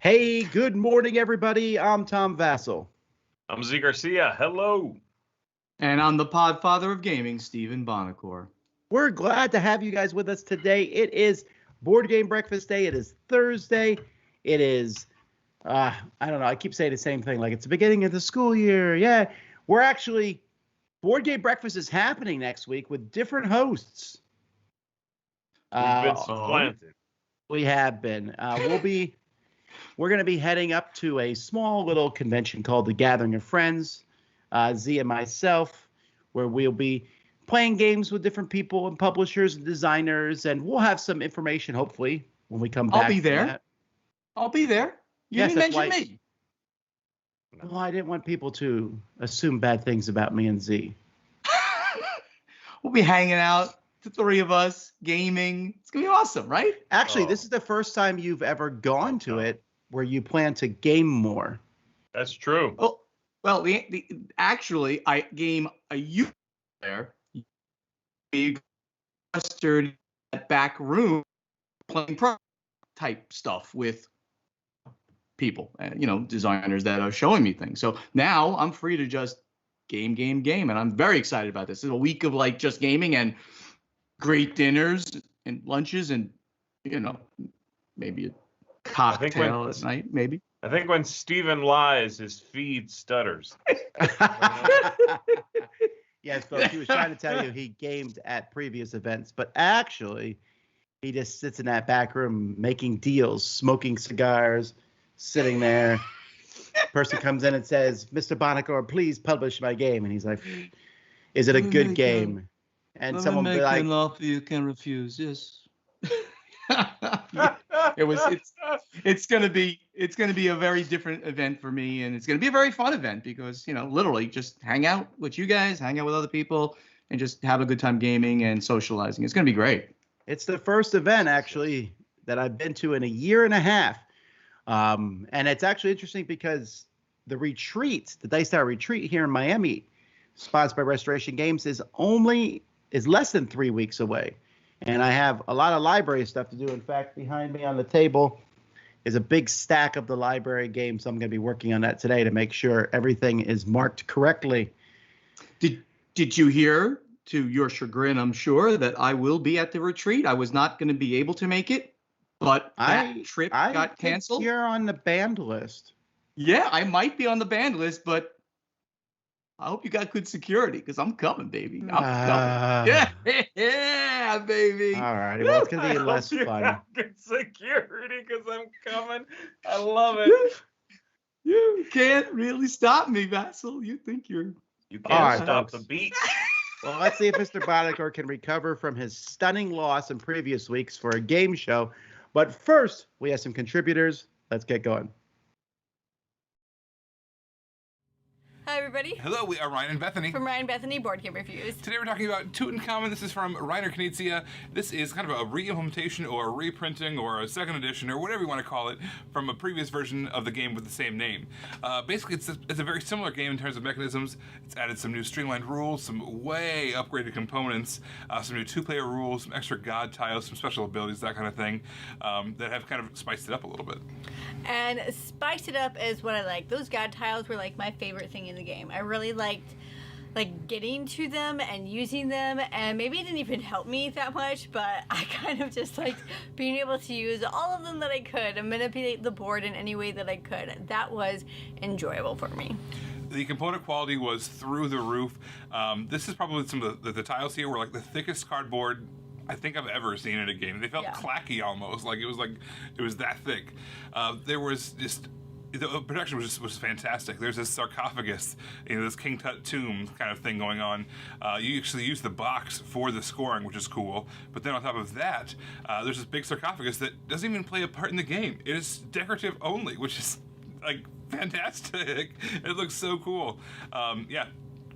Hey, good morning, everybody. I'm Tom Vassell. I'm Z Garcia. Hello. And I'm the podfather of gaming, Stephen Bonacore. We're glad to have you guys with us today. It is Board Game Breakfast Day. It is Thursday. It is, I don't know, I keep saying the same thing, like it's the beginning of the school year. Yeah, we're actually, Board Game Breakfast is happening next week with different hosts. We've been supplanted. We have been. We're going to be heading up to a small little convention called the Gathering of Friends, Z and myself, where we'll be playing games with different people and publishers and designers, and we'll have some information, hopefully, when we come back. I'll be there. I'll be there. You didn't mention me. Well, I didn't want people to assume bad things about me and Z. We'll be hanging out, the three of us, gaming. It's going to be awesome, right? Actually, this is the first time you've ever gone to it where you plan to game more. That's true. Oh, well, actually, I game a youth there. We clustered that back room playing pro type stuff with people, designers that are showing me things. So now I'm free to just game, and I'm very excited about this. It's a week of like just gaming and great dinners and lunches and maybe a cocktail at night, maybe. I think when Steven lies, his feed stutters. Yes, folks, he was trying to tell you he gamed at previous events, but actually he just sits in that back room making deals, smoking cigars, sitting there. Person comes in and says, "Mr. Bonacore, please publish my game." And he's like, "Is it a good game?" And someone will be like, "An offer you can refuse." Yes. It's gonna be a very different event for me, and it's gonna be a very fun event because literally just hang out with you guys, hang out with other people, and just have a good time gaming and socializing. It's gonna be great. It's the first event actually that I've been to in a year and a half, and it's actually interesting because the Dice Tower retreat here in Miami, sponsored by Restoration Games, is less than 3 weeks away. And I have a lot of library stuff to do. In fact, behind me on the table is a big stack of the library games. So I'm going to be working on that today to make sure everything is marked correctly. Did you hear, to your chagrin, I'm sure, that I will be at the retreat? I was not going to be able to make it, but that trip got canceled. You're on the banned list. Yeah, I might be on the banned list, but I hope you got good security because I'm coming, baby. I'm coming. Yeah, baby. All right. Well, it's going to be less fun. Good security because I'm coming. I love it. You can't really stop me, Vassal. You think you can't stop the beat. Well, let's see if Mr. Bonacore can recover from his stunning loss in previous weeks for a game show. But first, we have some contributors. Let's get going. Hi, everybody. Hello, we are Ryan and Bethany. From Ryan Bethany Board Game Reviews. Today we're talking about Tutankhamun. This is from Reiner Knizia. This is kind of a re-implementation or a reprinting or a second edition or whatever you want to call it from a previous version of the game with the same name. Basically, it's a very similar game in terms of mechanisms. It's added some new streamlined rules, some way upgraded components, some new two-player rules, some extra god tiles, some special abilities, that kind of thing, that have kind of spiced it up a little bit. And spiced it up is what I like. Those god tiles were like my favorite thing in the game. I really liked getting to them and using them, and maybe it didn't even help me that much, but I kind of just liked being able to use all of them that I could and manipulate the board in any way that I could. That was enjoyable for me. The component quality was through the roof. This is probably some of the tiles here were like the thickest cardboard I think I've ever seen in a game. They felt clacky almost, like it was that thick. There was just the production was fantastic. There's this sarcophagus, this King Tut tomb kind of thing going on. You actually use the box for the scoring, which is cool. But then on top of that, there's this big sarcophagus that doesn't even play a part in the game. It is decorative only, which is like fantastic. It looks so cool. Yeah,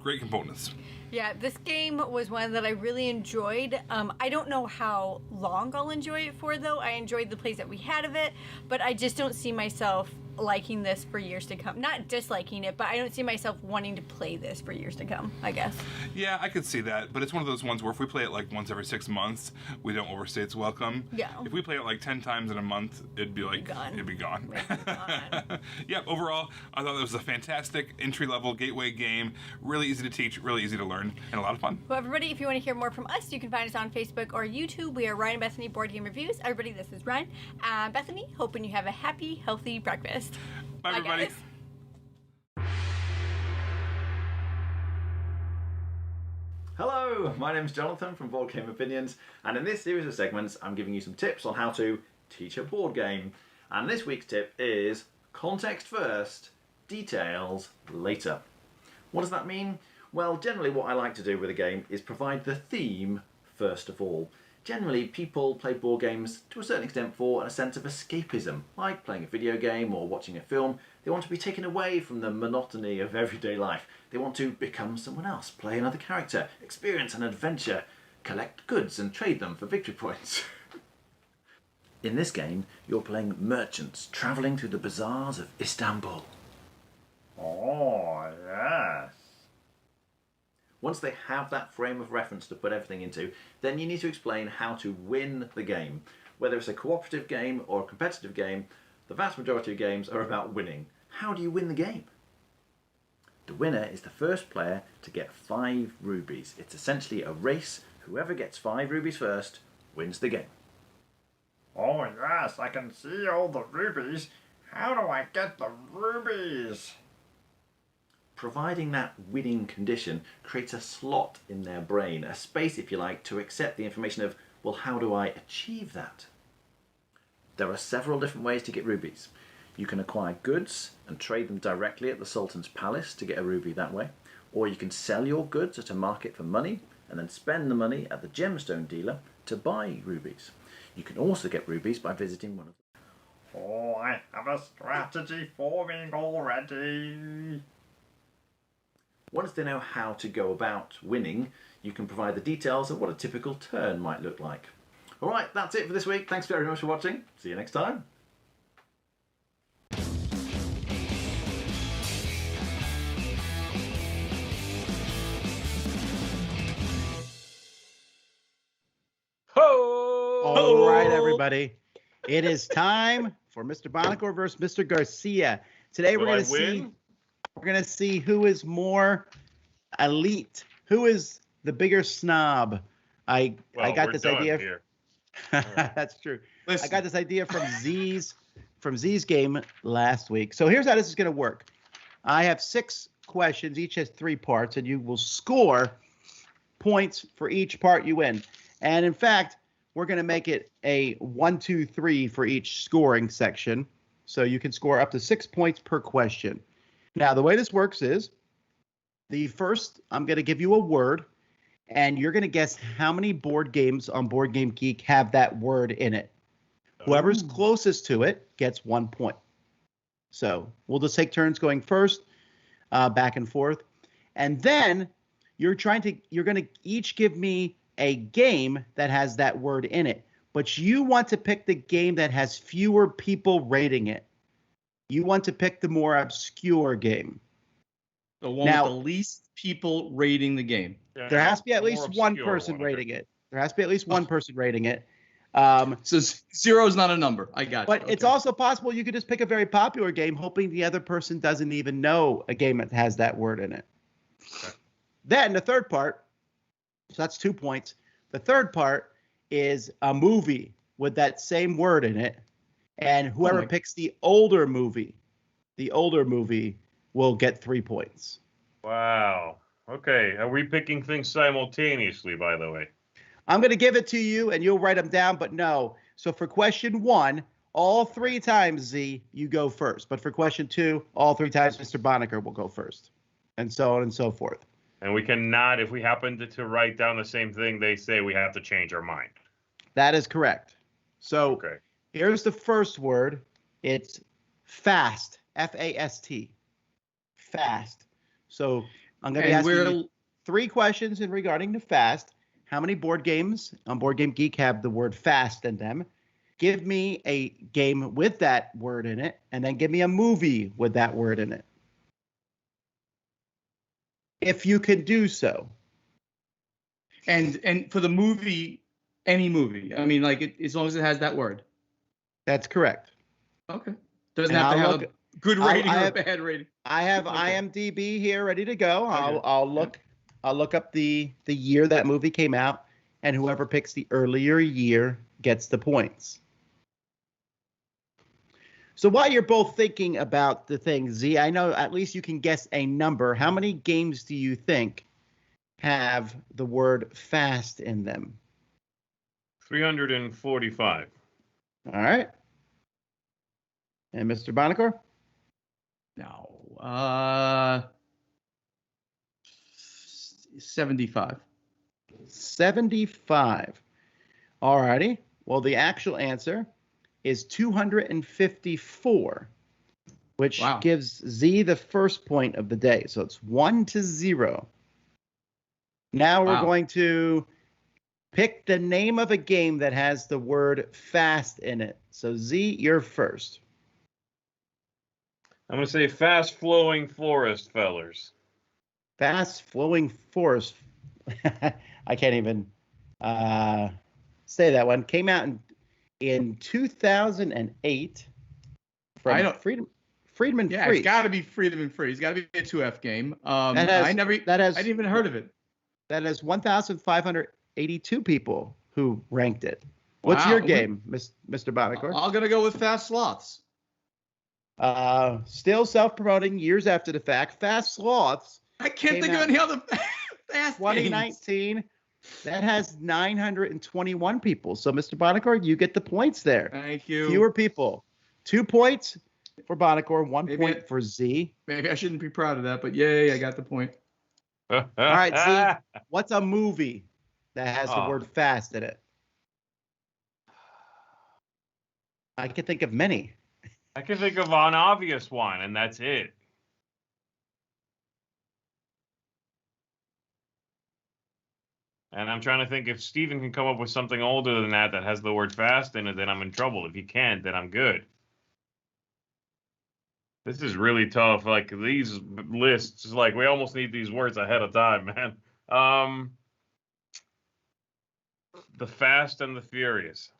great components. Yeah, this game was one that I really enjoyed. I don't know how long I'll enjoy it for, though. I enjoyed the plays that we had of it, but I just don't see myself liking this for years to come. Not disliking it, but I don't see myself wanting to play this for years to come, I guess. Yeah, I could see that, but it's one of those ones where if we play it like once every 6 months, we don't overstay its welcome. Yeah. If we play it like 10 times in a month, it'd be like, it'd be gone. Yeah, overall, I thought it was a fantastic entry-level gateway game. Really easy to teach, really easy to learn, and a lot of fun. Well, everybody, if you want to hear more from us, you can find us on Facebook or YouTube. We are Ryan and Bethany Board Game Reviews. Everybody, this is Ryan and Bethany. Hoping you have a happy, healthy breakfast. Bye, everybody. Guys. Hello, my name's Jonathan from Board Game Opinions, and in this series of segments I'm giving you some tips on how to teach a board game. And this week's tip is context first, details later. What does that mean? Well, generally what I like to do with a game is provide the theme first of all. Generally, people play board games to a certain extent for a sense of escapism, like playing a video game or watching a film. They want to be taken away from the monotony of everyday life. They want to become someone else, play another character, experience an adventure, collect goods and trade them for victory points. In this game, you're playing merchants travelling through the bazaars of Istanbul. Oh, yes. Once they have that frame of reference to put everything into, then you need to explain how to win the game. Whether it's a cooperative game or a competitive game, the vast majority of games are about winning. How do you win the game? The winner is the first player to get 5 rubies. It's essentially a race. Whoever gets 5 rubies first wins the game. Oh yes, I can see all the rubies. How do I get the rubies? Providing that winning condition creates a slot in their brain, a space, if you like, to accept the information of, well, how do I achieve that? There are several different ways to get rubies. You can acquire goods and trade them directly at the Sultan's palace to get a ruby that way, or you can sell your goods at a market for money and then spend the money at the gemstone dealer to buy rubies. You can also get rubies by visiting one of them. Oh, I have a strategy forming already. Once they know how to go about winning, you can provide the details of what a typical turn might look like. Alright, that's it for this week. Thanks very much for watching. See you next time. All right, everybody. It is time for Mr. Bonacore versus Mr. Garcia. Today we're going to see who is more elite, who is the bigger snob. I got this idea. Here. That's true. Listen. I got this idea from Z's game last week. So here's how this is going to work. I have 6 questions. Each has 3 parts, and you will score points for each part you win. And in fact, we're going to make it a 1, 2, 3 for each scoring section. So you can score up to 6 points per question. Now, the way this works is the first, I'm going to give you a word, and you're going to guess how many board games on Board Game Geek have that word in it. Whoever's closest to it gets 1 point. So we'll just take turns going first, back and forth. And then you're going to each give me a game that has that word in it. But you want to pick the game that has fewer people rating it. You want to pick the more obscure game. The one with the least people rating the game. There has to be at least one person rating it. There has to be at least one person rating it. So 0 is not a number. I got you. But it's also possible you could just pick a very popular game, hoping the other person doesn't even know a game that has that word in it. Okay. Then the third part, so that's 2 points. The third part is a movie with that same word in it. And whoever picks the older movie will get 3 points. Wow. Okay. Are we picking things simultaneously, by the way? I'm going to give it to you, and you'll write them down, but no. So for question 1, all 3 times, Z, you go first. But for question 2, all 3 times, Mr. Bonacore will go first. And so on and so forth. And we cannot, if we happen to write down the same thing, they say we have to change our mind. That is correct. So here's the first word. It's fast. F-A-S-T. Fast. So I'm going to ask you 3 questions regarding the fast. How many board games on Board Game Geek have the word fast in them? give me a game with that word in it, and then give me a movie with that word in it. If you can do so. And for the movie, any movie. I mean, like as long as it has that word. That's correct. Okay. Doesn't And have to I'll have look- a good I'll- rating I or a have- bad rating. I have Okay. IMDb here ready to go. Okay. I'll look up the year that movie came out, and whoever picks the earlier year gets the points. So while you're both thinking about the thing, Z, I know at least you can guess a number. How many games do you think have the word fast in them? 345. All right. And Mr. Bonacore? No. 75. 75. All righty. Well, the actual answer is 254, which Wow. gives Z the first point of the day. So it's 1-0. Now we're Wow. going to pick the name of a game that has the word fast in it. So Z, you're first. I'm going to say fast flowing forest, fellers. Fast flowing forest. I can't even say that one. Came out in 2008 from I don't- Friedman Yeah, Freeze. it's got to be Freedom and Free. It's got to be a 2F game. I that has didn't even heard of it. That has 1,582 people who ranked it. What's Wow. your game, Mr. Bonacore? I'm gonna go with Fast Sloths. Still self-promoting years after the fact. Fast Sloths, I can't Came think of out any other fast games. 2019. That has 921 people. So, Mr. Bonacore, you get the points there. Thank you. Fewer people. 2 points for Bonacore, 1 Maybe point for Z. Maybe I shouldn't be proud of that, but yay, I got the point. All right, Z. What's a movie that has the Oh. word fast in it? I can think of many. I can think of an obvious one, and that's it. And I'm trying to think if Steven can come up with something older than that has the word fast in it, then I'm in trouble. If he can't, then I'm good. This is really tough. Like, these lists, like, we almost need these words ahead of time, man. The Fast and the Furious.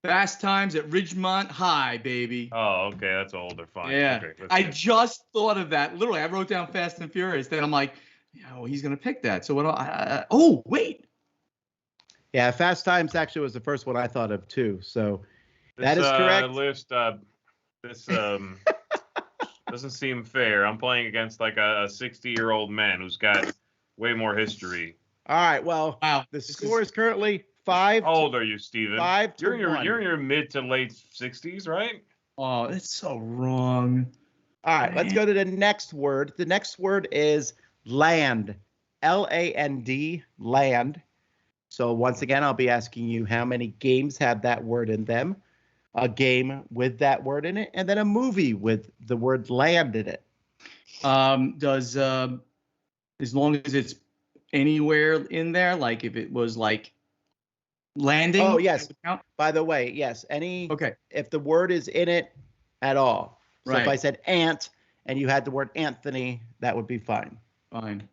Fast Times at Ridgemont High, baby. Oh, okay, that's older. Fine. Yeah. Okay, I just thought of that. Literally, I wrote down Fast and Furious. Then I'm like, he's gonna pick that. So what? Oh, wait. Yeah, Fast Times actually was the first one I thought of too. So that This, is correct. List, this doesn't seem fair. I'm playing against like a 60-year-old man who's got way more history. All right. Well, Wow. the score is currently 5. How old are you, Steven? 5 to 1. You're in your mid to late 60s, right? Oh, that's so wrong. All right, let's go to the next word. The next word is land. Land, land. So once again, I'll be asking you how many games have that word in them, a game with that word in it, and then a movie with the word land in it. Does as long as it's anywhere in there, like if it was like landing? Oh, yes. does it count? By the way, yes, any Okay. if the word is in it at all. So if Right. I said ant and you had the word Anthony, that would be fine. Fine.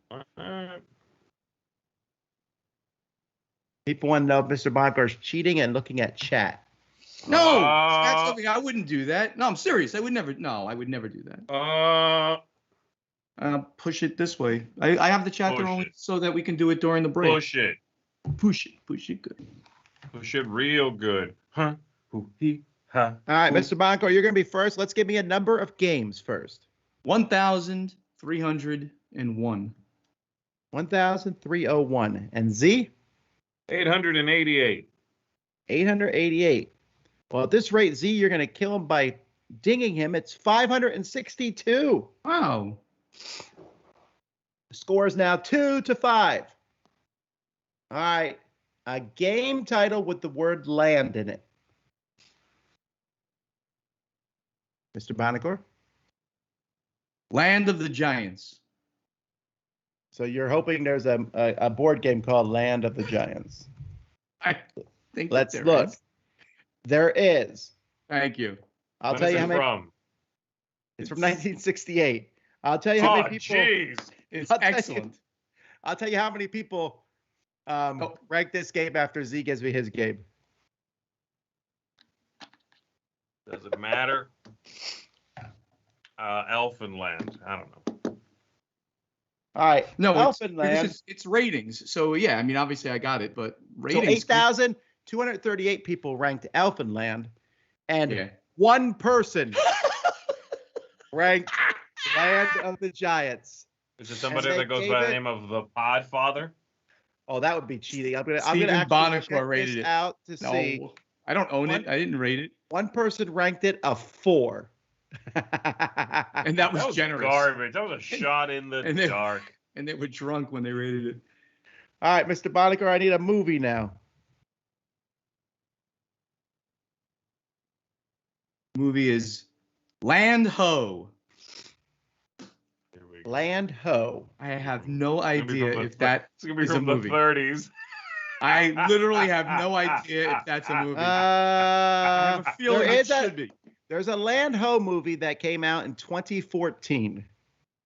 People want to know if Mr. Bongar's cheating and looking at chat. No, that's something I wouldn't do that. No, I'm serious. I would never. No, I would never do that. Push it this way. I have the chat there Push only it. so that we can do it during the break. Push it. Push it. Good. Push it real good. Huh? Hoo-hee, ha. All right, Mr. Bongar, you're going to be first. Let's give me a number of games first. 1,301. 1,301. And Z? 888. 888. Well, at this rate, Z, you're going to kill him by dinging him. It's 562. Wow. The score is now 2-5. All right. A game title with the word land in it. Mr. Bonacor? Land of the Giants. So you're hoping there's a board game called Land of the Giants. I think Let's there look. is. There is. Thank you. I'll When tell is you it how many. from? It's from 1968. I'll tell you how Oh, many people. jeez. It's I'll tell you- excellent. I'll tell you how many people rank this game after Z gives me his game. Does it matter? Elfinland. I don't know. All right. No, Elfinland. it's ratings. So yeah, I mean, obviously I got it, but So ratings. 8,238 people ranked Elfinland, and Yeah. one person ranked Land of the Giants. Is it somebody they that goes gave by the it- name of the Podfather? Oh, that would be cheating. I'm gonna Stephen actually Bonnicore check rated this it. out to No, see. I don't own One- it. I didn't rate it, One person ranked it a 4. and that was generous. Garbage. That was a shot in the And then- dark. And they were drunk when they rated it. All right, Mr. Bonnicore, I need a movie now. Movie is Land Ho. Here we go. Land Ho. I have no It's gonna be idea from the if that It's gonna be is a from the movie. 30s. I literally have no idea if that's a movie. I have a feeling there it is should be. There's a Land Ho movie that came out in 2014.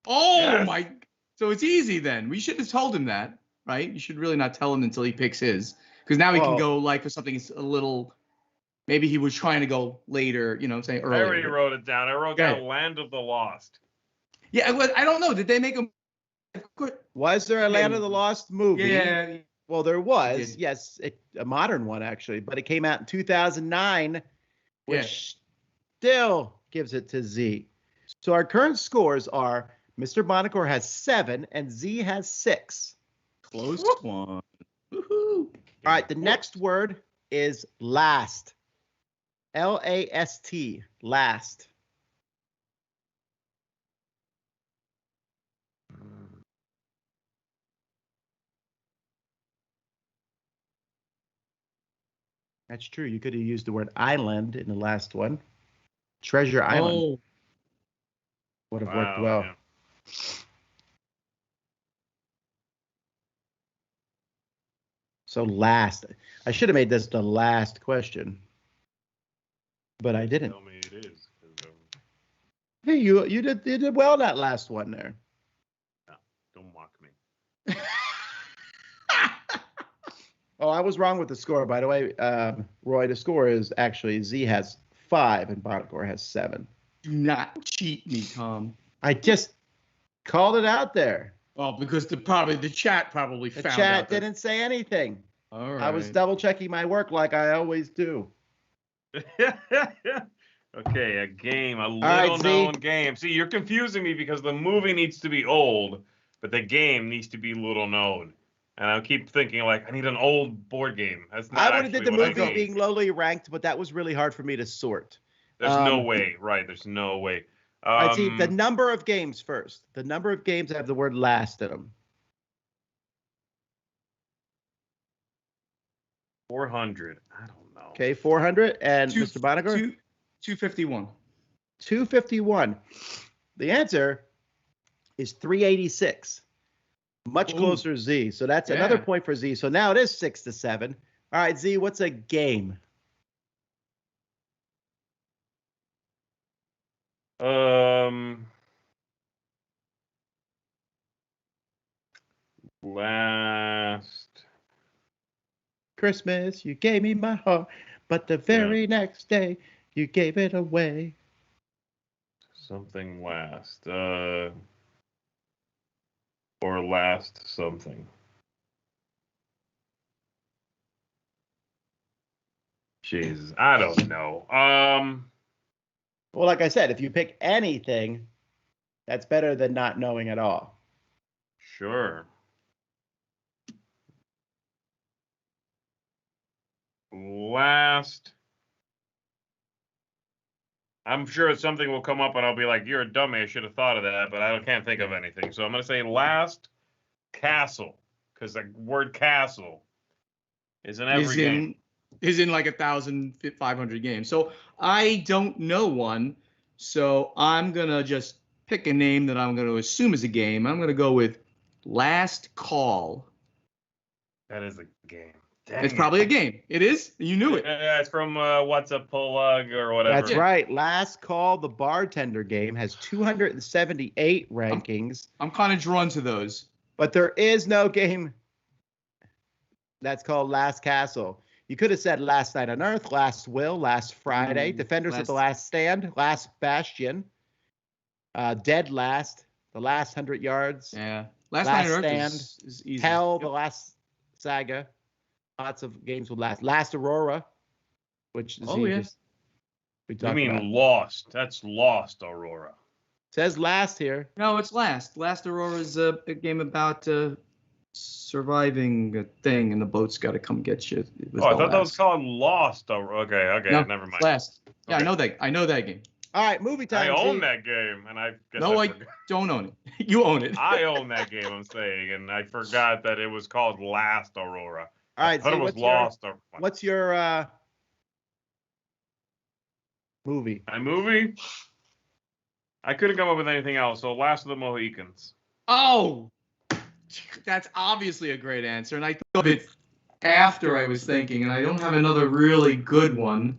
Oh Yes. my! So it's easy then. We should have told him that, right? You should really not tell him until he picks his, because now he Well- can go like for something that's a little. Maybe he was trying to go later, you know, what I'm saying I already earlier. wrote it down. I wrote Go down ahead. Land of the Lost. Yeah, I don't know. Did they make a? Was there a Land of the Lost movie? Yeah. Well, there was. did. Yes, a modern one actually, but it came out in 2009, which still gives it to Z. So our current scores are Mr. Bonnicore has 7 and Z has 6. Close one. Woohoo! All right, the next word is last. Last. Last. That's true. You could have used the word island in the last one. Treasure Island Oh, would have worked well. yeah. So last. I should have made this the last question, but I didn't. Tell me it is. 'Cause, Hey, you did well that last one there. don't mock me. Oh, I was wrong with the score, by the way. Roy, the score is actually Z has 5 and Bonnicore has 7. do not cheat me, Tom. I just called it out there. Well, because the chat probably The found chat out that- didn't say anything. All right. I was double checking my work like I always do. Okay, a game, a right, little known game. See, you're confusing me because the movie needs to be old, but the game needs to be little known. And I keep thinking like, I need an old board game. That's not I would have did the actually what I movie need. being lowly ranked, but that was really hard for me to sort. There's no um, way, right? There's no way. I see the number of games first. The number of games that have the word last in them. 400. I don't know. Okay, 400 and Two- Mr. Bonnicore? 251. 251. The answer is 386. Much Ooh. closer to Z. So that's another Yeah. point for Z. So now it is 6-7. All right, Z, what's a game? Last. Christmas, you gave me my heart, but the very next day you gave it away. Something last. Or last something. Jesus, I don't know. Well, like I said, if you pick anything, that's better than not knowing at all. Sure. Last. I'm sure something will come up and I'll be like, you're a dummy. I should have thought of that, but I can't think of anything. So I'm going to say last castle, because the word castle is in every game. Is in like 1,500 games. So I don't know one. So I'm gonna just pick a name that I'm gonna assume is a game. I'm gonna go with Last Call. That is a game. Dang It's it. probably a game. It is? You knew it. Yeah, it's from What's a Plug or whatever. That's right. Last Call, the bartender game, has 278 rankings. I'm kind of drawn to those. But there is no game that's called Last Castle. You could have said Last Night on Earth, Last Will, Last Friday, Defenders of the Last Stand, Last Bastion, Dead Last, The Last 100 Yards, Yeah. Last Night on Earth Stand, is easy. Hell, Yep. The Last Saga. Lots of games with Last Aurora, which Oh, yeah. we You talked mean about. Lost? That's Lost Aurora. Says Last here. No, it's Last. Last Aurora is a game about surviving a thing, and the boat's got to come get you. It was Oh, I the thought that was Last. called Lost Aurora. Okay, No, never it's mind. Last. Yeah, Okay. I know that game. All right, movie time. I own Z. that game, and I guess No, I forgot. don't own it. You own it. I own that game, I'm saying, and I forgot that it was called Last Aurora. All right, I thought Z, it was what's your, Lost Aurora. what's your movie? My movie? I couldn't come up with anything else, so Last of the Mohicans. Oh, that's obviously a great answer, and I thought of it after I was thinking, and I don't have another really good one.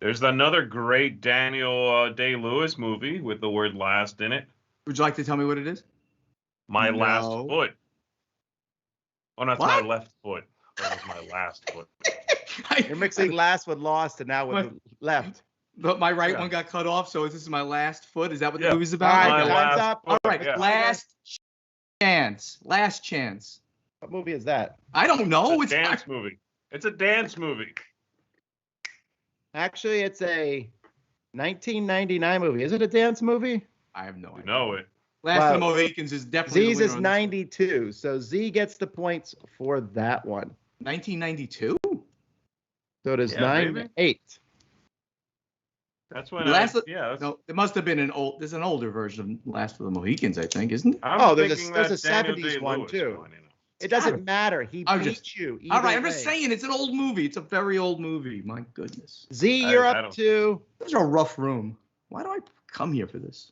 There's another great Daniel Day-Lewis movie with the word last in it. Would you like to tell me what it is? My No. Last Foot. Oh, no, it's What? my left foot. That was my last foot. You're mixing last with lost and now with What? left. But my right Yeah. one got cut off, so this is my last foot. Is that what Yeah. the movie's All about? right, My Okay. time's last up. foot, All right, yeah. last chance. Last chance. What movie is that? I don't know. It's a It's dance movie. It's a dance movie. Actually, it's a 1999 movie. Is it a dance movie? I have no You idea. know it. Last of the Wow. Mohicans is definitely Z's the is winner on this one. 92, so Z gets the points for that one. 1992? So it is Yeah, 9-8. baby. That's when Last I, of- yeah. That's, No, it must have been there's an older version of Last of the Mohicans, I think, isn't it? I'm Oh, there's a- thinking there's a that's Daniel 70s one, Day-Lewis too. one, you know. It doesn't matter. He I'm beat just- you. All right, I'm either just way. saying it's an old movie. It's a very old movie. My goodness. Z, I- you're I up don't- to This is a rough room. Why do I come here for this?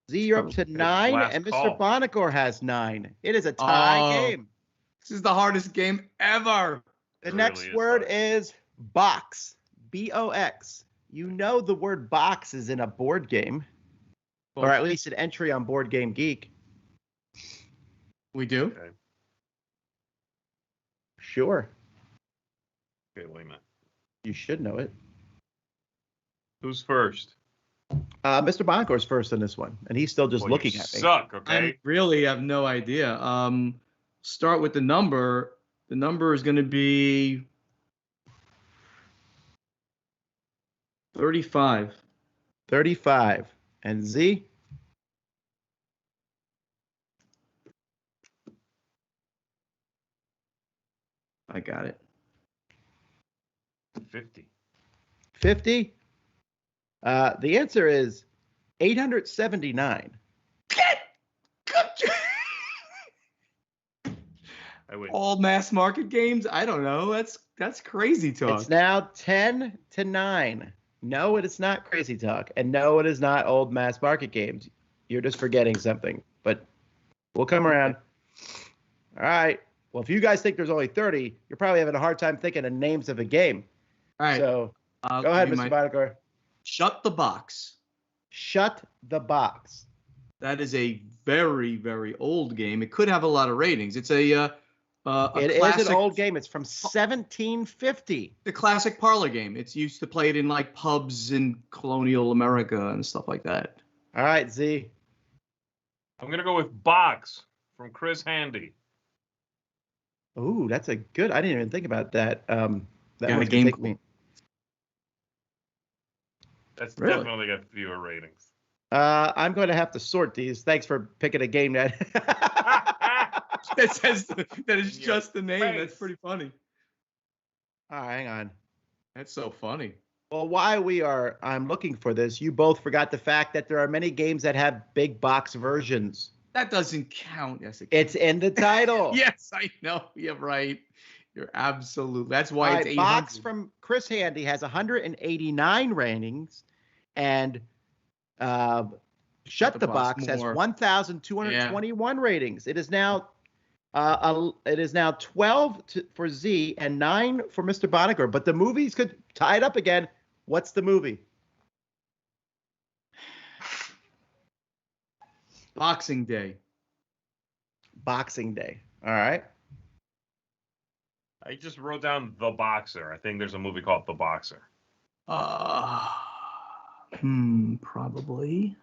Z. You're up to 9, last and Mr. call. Bonacor has 9. It is a tie Oh. game. This is the hardest game ever. The It next really is word hard. is box. B-O-X. You know the word box is in a board game, or at least an entry on Board Game Geek. We do? Okay. Sure, Okay, wait a minute. you should know it. Who's first? Mr. Bonacor's first on this one, and he's still just Well, looking you at me. suck, I okay? really have no idea. Start with the number. The number is going to be 35. 35. And Z? I got it. 50. 50? The answer is 879. I win. All mass market games? I don't know. That's crazy talk. It's now 10-9. No, it is not Crazy Talk. And no, it is not old mass market games. You're just forgetting something. But we'll come around. All right. Well, if you guys think there's only 30, you're probably having a hard time thinking of names of a game. All right. So I'll go ahead, give you Mr. my- Bodicor. Shut the box. Shut the box. That is a very, very old game. It could have a lot of ratings. It's a It is classic, an old game. It's from 1750. the classic parlor game. It's used to play it in like pubs in colonial America and stuff like that. All right, Z. I'm going to go with Box from Chris Handy. Ooh, that's a good. I didn't even think about that. That Got a one's gonna game take me. That's Really? definitely got fewer ratings. I'm going to have to sort these. Thanks for picking a game that. That says that is In your just the name. That's face. pretty funny. All right, hang on. That's so funny. Well, while I'm looking for this, you both forgot the fact that there are many games that have big box versions. That doesn't count. Yes, it It's in the title. Yes, I know. You're right. You're absolutely. That's All why right, it's 800. Box from Chris Handy has 189 ratings, and Shut the Box has more. 1,221 ratings. It is now 12 for Z and 9 for Mr. Boddicker. But the movies could tie it up again. What's the movie? Boxing Day. Boxing Day. All right. I just wrote down The Boxer. I think there's a movie called The Boxer. Probably.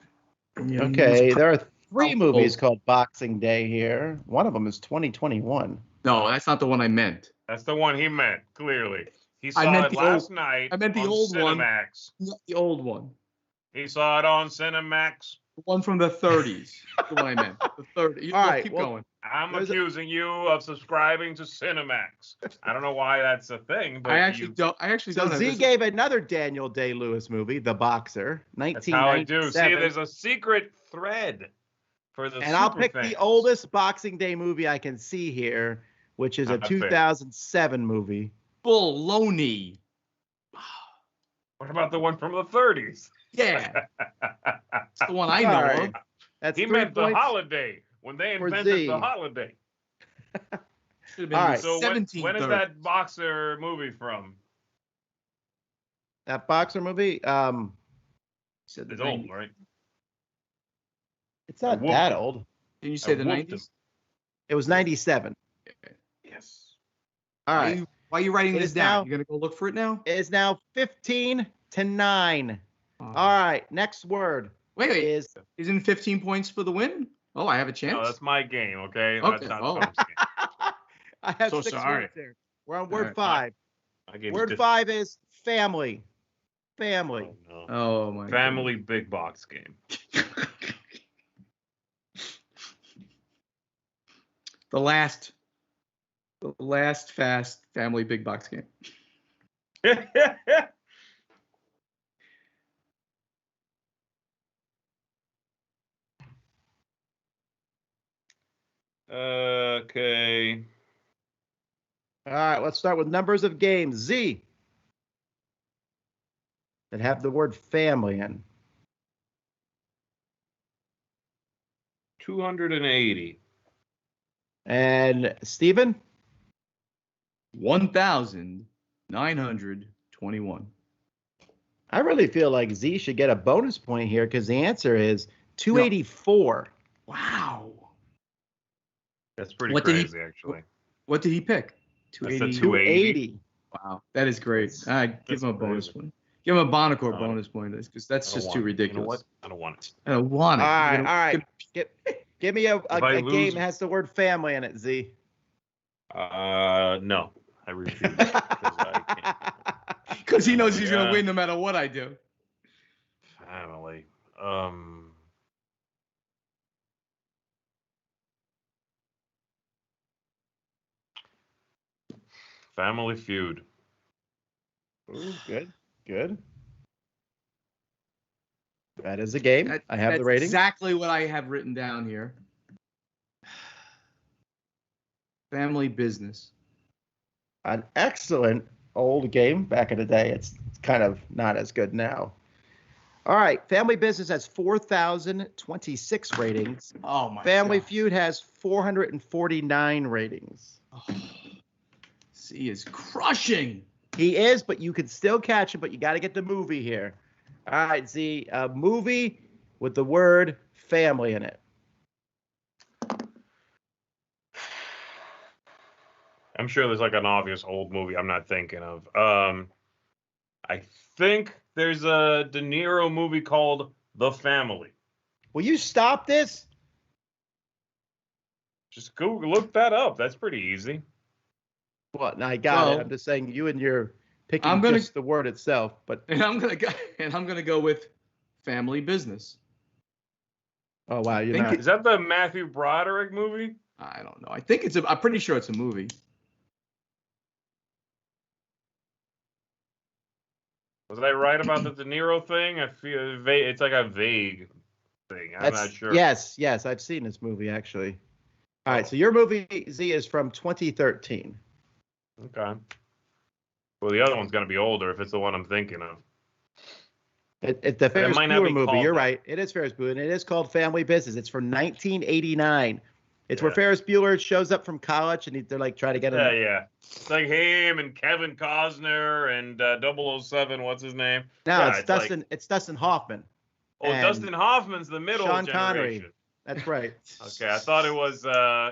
Yeah, Okay, there are 3 movies called Boxing Day here. One of them is 2021. No, that's not the one I meant. That's the one he meant, clearly. He saw it last night. I meant the on old Cinemax. one. Not the old one. He saw it on Cinemax. The one from the 30s. The one I meant. The 30s. All right, keep well, going. I'm accusing you of subscribing to Cinemax. I don't know why that's a thing, but I actually don't. So Z gave another Daniel Day-Lewis movie, The Boxer, 1997. That's how I do. See, there's a secret thread for the And I'll pick fans. the oldest Boxing Day movie I can see here, which is a 2007 movie. Baloney. What about the one from the 30s? Yeah. That's the one I know of. That's he meant the holiday, when they invented the holiday. Should have been right. So when is that Boxer movie from? That Boxer movie? It's old, right? It's not that old. Didn't you say the 90s? It was 97. Yes. All right. Why are you writing this down? You're going to go look for it now? It is now 15-9. All right. Next word. Wait. Isn't 15 points for the win? Oh, I have a chance? No, that's my game, okay? Okay. That's not Tom's game. I have So 6 sorry. words there. We're on word 5. Word 5 is family. Family. Oh, no. Oh, my Family big box game. The last fast family big box game. Okay. All right, let's start with numbers of games. Z. That have the word family in. 280. And Steven? 1,921. I really feel like Z should get a bonus point here because the answer is 284. Wow. That's pretty crazy, actually. What did he pick? 280. 280. Wow, that is great. Give him a bonus point. Give him a Bonacor bonus point because that's just too ridiculous. You know what? I don't want it. I don't want it. All right. Give me a game that has the word family in it, Z. No. I refuse. Because he knows he's going to win no matter what I do. Family. Family Feud. Ooh, good. That is a game. I have the rating. Exactly what I have written down here. Family Business. An excellent old game back in the day. It's kind of not as good now. All right. Family Business has 4,026 ratings. Oh, my Family God. Feud has 449 ratings. Oh, he is crushing. He is, but you can still catch him, but you got to get the movie here. All right, Z, a movie with the word family in it. I'm sure there's like an obvious old movie I'm not thinking of. I think there's a De Niro movie called The Family. Will you stop this? Just go look that up. That's pretty easy. Well, I got it. I'm just saying you and your picking just the word itself, but I'm gonna go with Family Business. Oh wow, you're not. Is that the Matthew Broderick movie? I don't know. I think I'm pretty sure it's a movie. Was I right about the De Niro thing? I feel it's like a vague thing. I'm not sure. Yes, I've seen this movie actually. All right, so your movie Z is from 2013. Okay. Well, the other one's gonna be older if it's the one I'm thinking of. It's the Ferris might not Bueller be movie. called You're that. right. It is Ferris Bueller, and it is called Family Business. It's from 1989. It's where Yeah. Ferris Bueller shows up from college, and they're like trying to get him. Yeah. It's like him and Kevin Costner and 007. What's his name? No, Yeah, it's Dustin. Like, it's Dustin Hoffman. and Dustin Hoffman's the middle Sean generation. Connery. That's right. Okay, I thought it was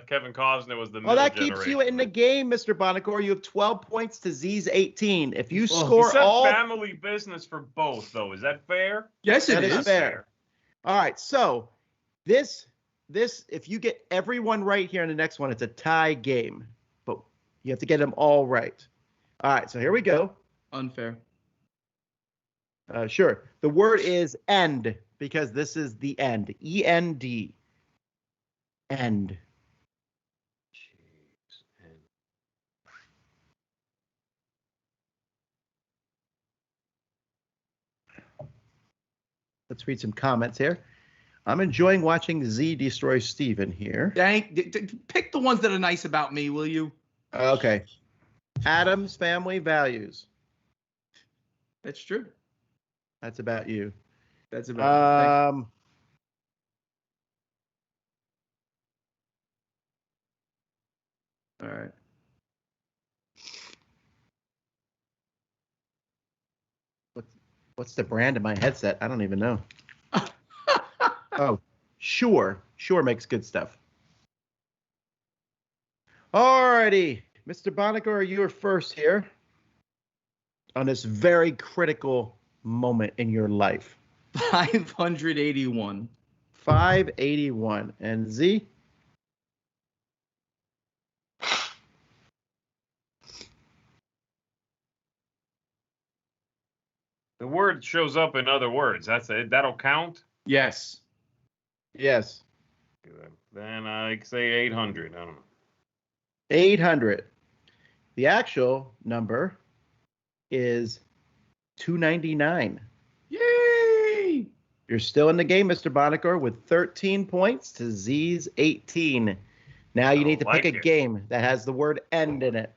Kevin Costner was the middle Well, that generation. keeps you in the game, Mr. Bonacor. You have 12 points to Z's 18. If you You score said all, family business for both, though. Is that fair? Yes, it that is. is fair. All right. So this, if you get everyone right here in the next one, it's a tie game, but you have to get them all right. All right. So here we go. Unfair. Sure. The word is end because this is the end. E-N-D. End. Let's read some comments here. I'm enjoying watching Z destroy Steven here. Pick the ones that are nice about me, will you? Okay. Adam's family values. That's true. That's about you. That's about All right. What's the brand of my headset? I don't even know. Oh, Shure. Shure makes good stuff. Alrighty. Mr. Bonacor, you are first here on this very critical moment in your life. 581. 581. And Z? The word shows up in other words. That's it. That'll count. Yes. Yes. Then I say 800. I don't know. 800. The actual number is 299. Yay! You're still in the game, Mr. Bonacor, with 13 points to Z's 18. Now you need to pick a game that has the word end in it.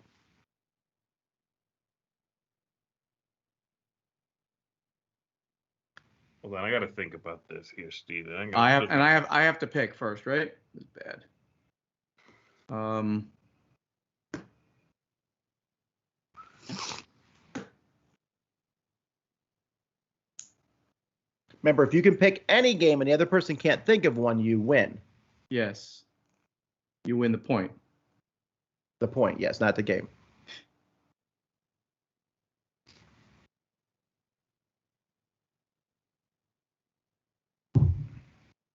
Hold on, I got to think about this here, Steven. I have to pick first, right? It's bad. Remember, if you can pick any game and the other person can't think of one, you win. Yes. You win the point. The point, yes, not the game.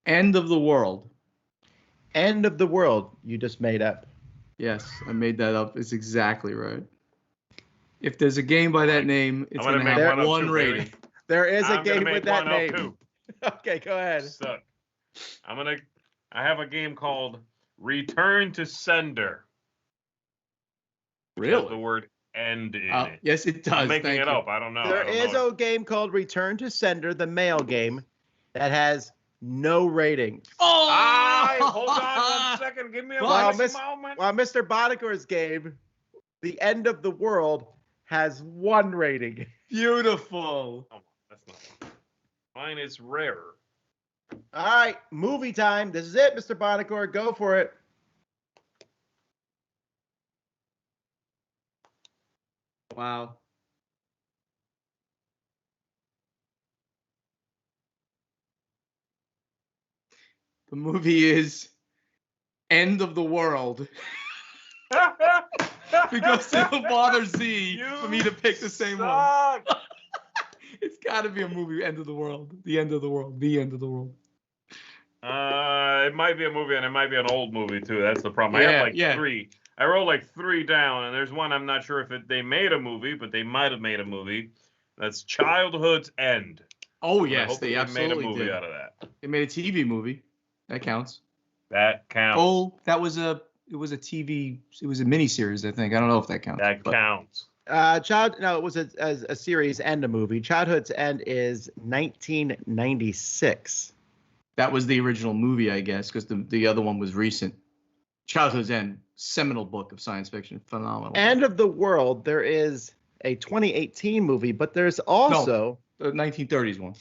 End of the world. End of the world, you just made up. Yes, I made that up. It's exactly right. If there's a game by that name, it's going to have one rating. There is a game with that name. Too. Okay, go ahead. Suck. I have a game called Return to Sender. Really? The word end in it. Yes, it does. I'm making it up. I don't know. There is a game called Return to Sender, the mail game, that has no rating. Oh! Hold on 1 second. Give me a moment. While Mr. Bonacor's game, The End of the World, has 1 rating. Beautiful. Oh, that's not mine. Is rarer. All right, movie time. This is it, Mr. Bonacor. Go for it. Wow. The movie is End of the World. Because it'll bother Z for me to pick the same one. It's got to be a movie, End of the World. The End of the World. The End of the World. It might be a movie, and it might be an old movie, too. That's the problem. I have 3. I wrote 3 down, and there's one I'm not sure if they made a movie, but they might have made a movie. That's Childhood's End. Oh, yes, they absolutely made a movie did. out of that. They made a TV movie. That counts. That counts. Oh, it was a TV. It was a miniseries, I think. I don't know if that counts. That counts. It was a series and a movie. Childhood's End is 1996. That was the original movie, I guess, because the other one was recent. Childhood's End, seminal book of science fiction, phenomenal. End of the World, there is a 2018 movie, but there's also the 1930s one.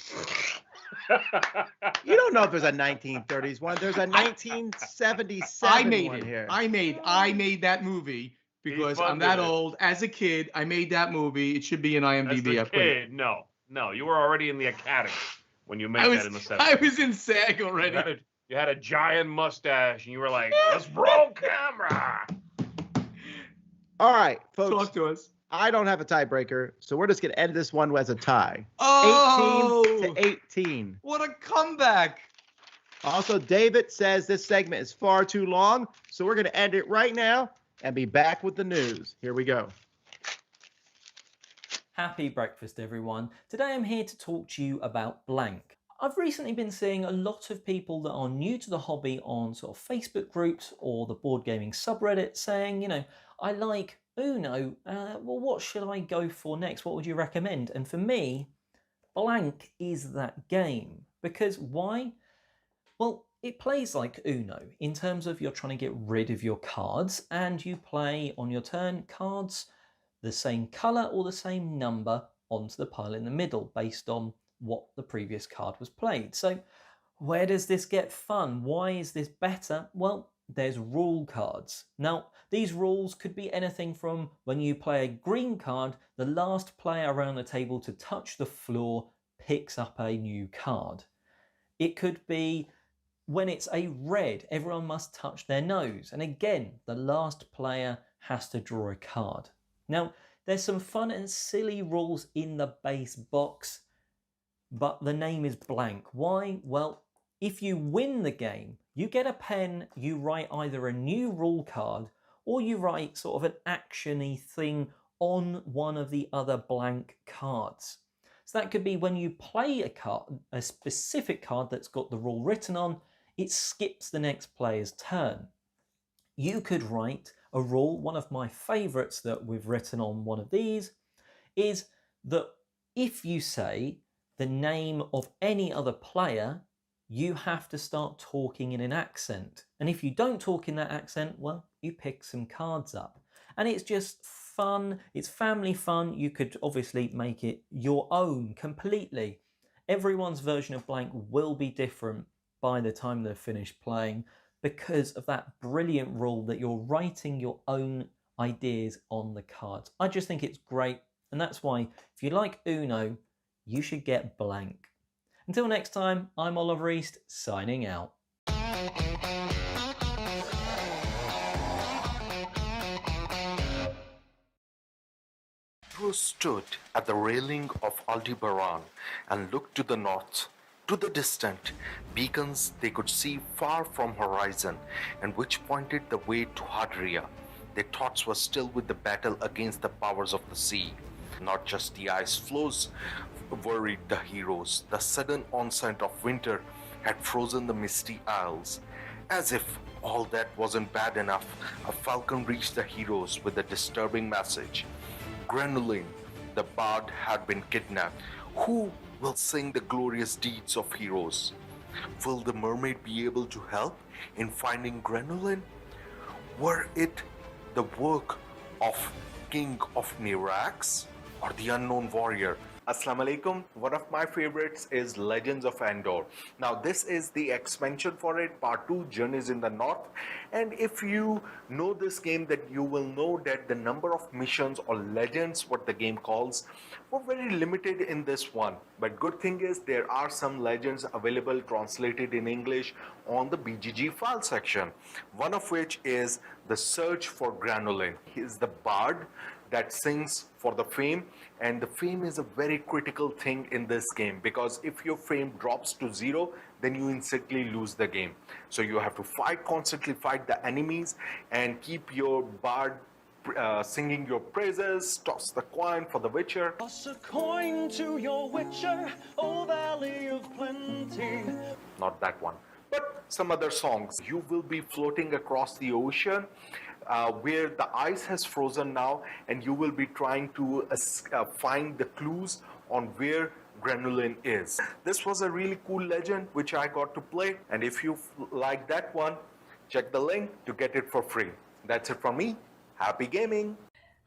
You don't know if there's a 1930s one. There's a 1977 one here. I made that movie because I'm that old. As a kid, I made that movie. It should be in IMDb. As a kid, no, you were already in the academy when you made that in the 70s. I was in SAG already. You had a giant mustache, and you were like, "Let's roll camera." All right, folks. Talk to us. I don't have a tiebreaker, so we're just going to end this one as a tie. Oh! 18 to 18. What a comeback. Also, David says this segment is far too long, so we're going to end it right now and be back with the news. Here we go. Happy breakfast, everyone. Today I'm here to talk to you about blank. I've recently been seeing a lot of people that are new to the hobby on sort of Facebook groups or the board gaming subreddit saying, I like Uno, well, what should I go for next? What would you recommend? And for me, blank is that game. Because why? Well, it plays like Uno in terms of you're trying to get rid of your cards and you play on your turn cards the same colour or the same number onto the pile in the middle based on what the previous card was played. So where does this get fun? Why is this better? Well, there's rule cards. Now, these rules could be anything from when you play a green card, the last player around the table to touch the floor picks up a new card. It could be when it's a red, everyone must touch their nose. And again, the last player has to draw a card. Now, there's some fun and silly rules in the base box, but the name is blank. Why? Well, if you win the game, you get a pen, you write either a new rule card or you write sort of an action-y thing on one of the other blank cards. So that could be when you play a card, a specific card that's got the rule written on, it skips the next player's turn. You could write a rule. One of my favourites that we've written on one of these is that if you say the name of any other player, you have to start talking in an accent. And if you don't talk in that accent, well, you pick some cards up. And it's just fun. It's family fun. You could obviously make it your own completely. Everyone's version of blank will be different by the time they're finished playing because of that brilliant rule that you're writing your own ideas on the cards. I just think it's great. And that's why if you like Uno, you should get blank. Until next time, I'm Oliver East, signing out. Pedro stood at the railing of Aldebaran and looked to the north, to the distant beacons they could see far from horizon and which pointed the way to Hadria. Their thoughts were still with the battle against the powers of the sea. Not just the ice floes worried the heroes. The sudden onset of winter had frozen the misty isles. As if all that wasn't bad enough, a falcon reached the heroes with a disturbing message. Grenouille, the bard, had been kidnapped. Who will sing the glorious deeds of heroes? Will the mermaid be able to help in finding Grenouille? Were it the work of King of Nirax or the unknown warrior? Assalamu alaikum. One of my favorites is Legends of Endor. Now this is the expansion for it, part 2, Journeys in the North. And if you know this game, that you will know that the number of missions or legends, what the game calls, were very limited in this one. But good thing is there are some legends available translated in English on the BGG file section. One of which is the search for Grenouille. He is the bard that sings for the fame, and the fame is a very critical thing in this game because if your fame drops to 0, then you instantly lose the game. So you have to constantly fight the enemies and keep your bard singing your praises. Toss the coin for the Witcher. Toss a coin to your Witcher, O Valley of Plenty. Not that one, but some other songs. You will be floating across the ocean where the ice has frozen now, and you will be trying to find the clues on where Grenouille is. This was a really cool legend which I got to play, and if you like that one, check the link to get it for free. That's it from me. Happy gaming!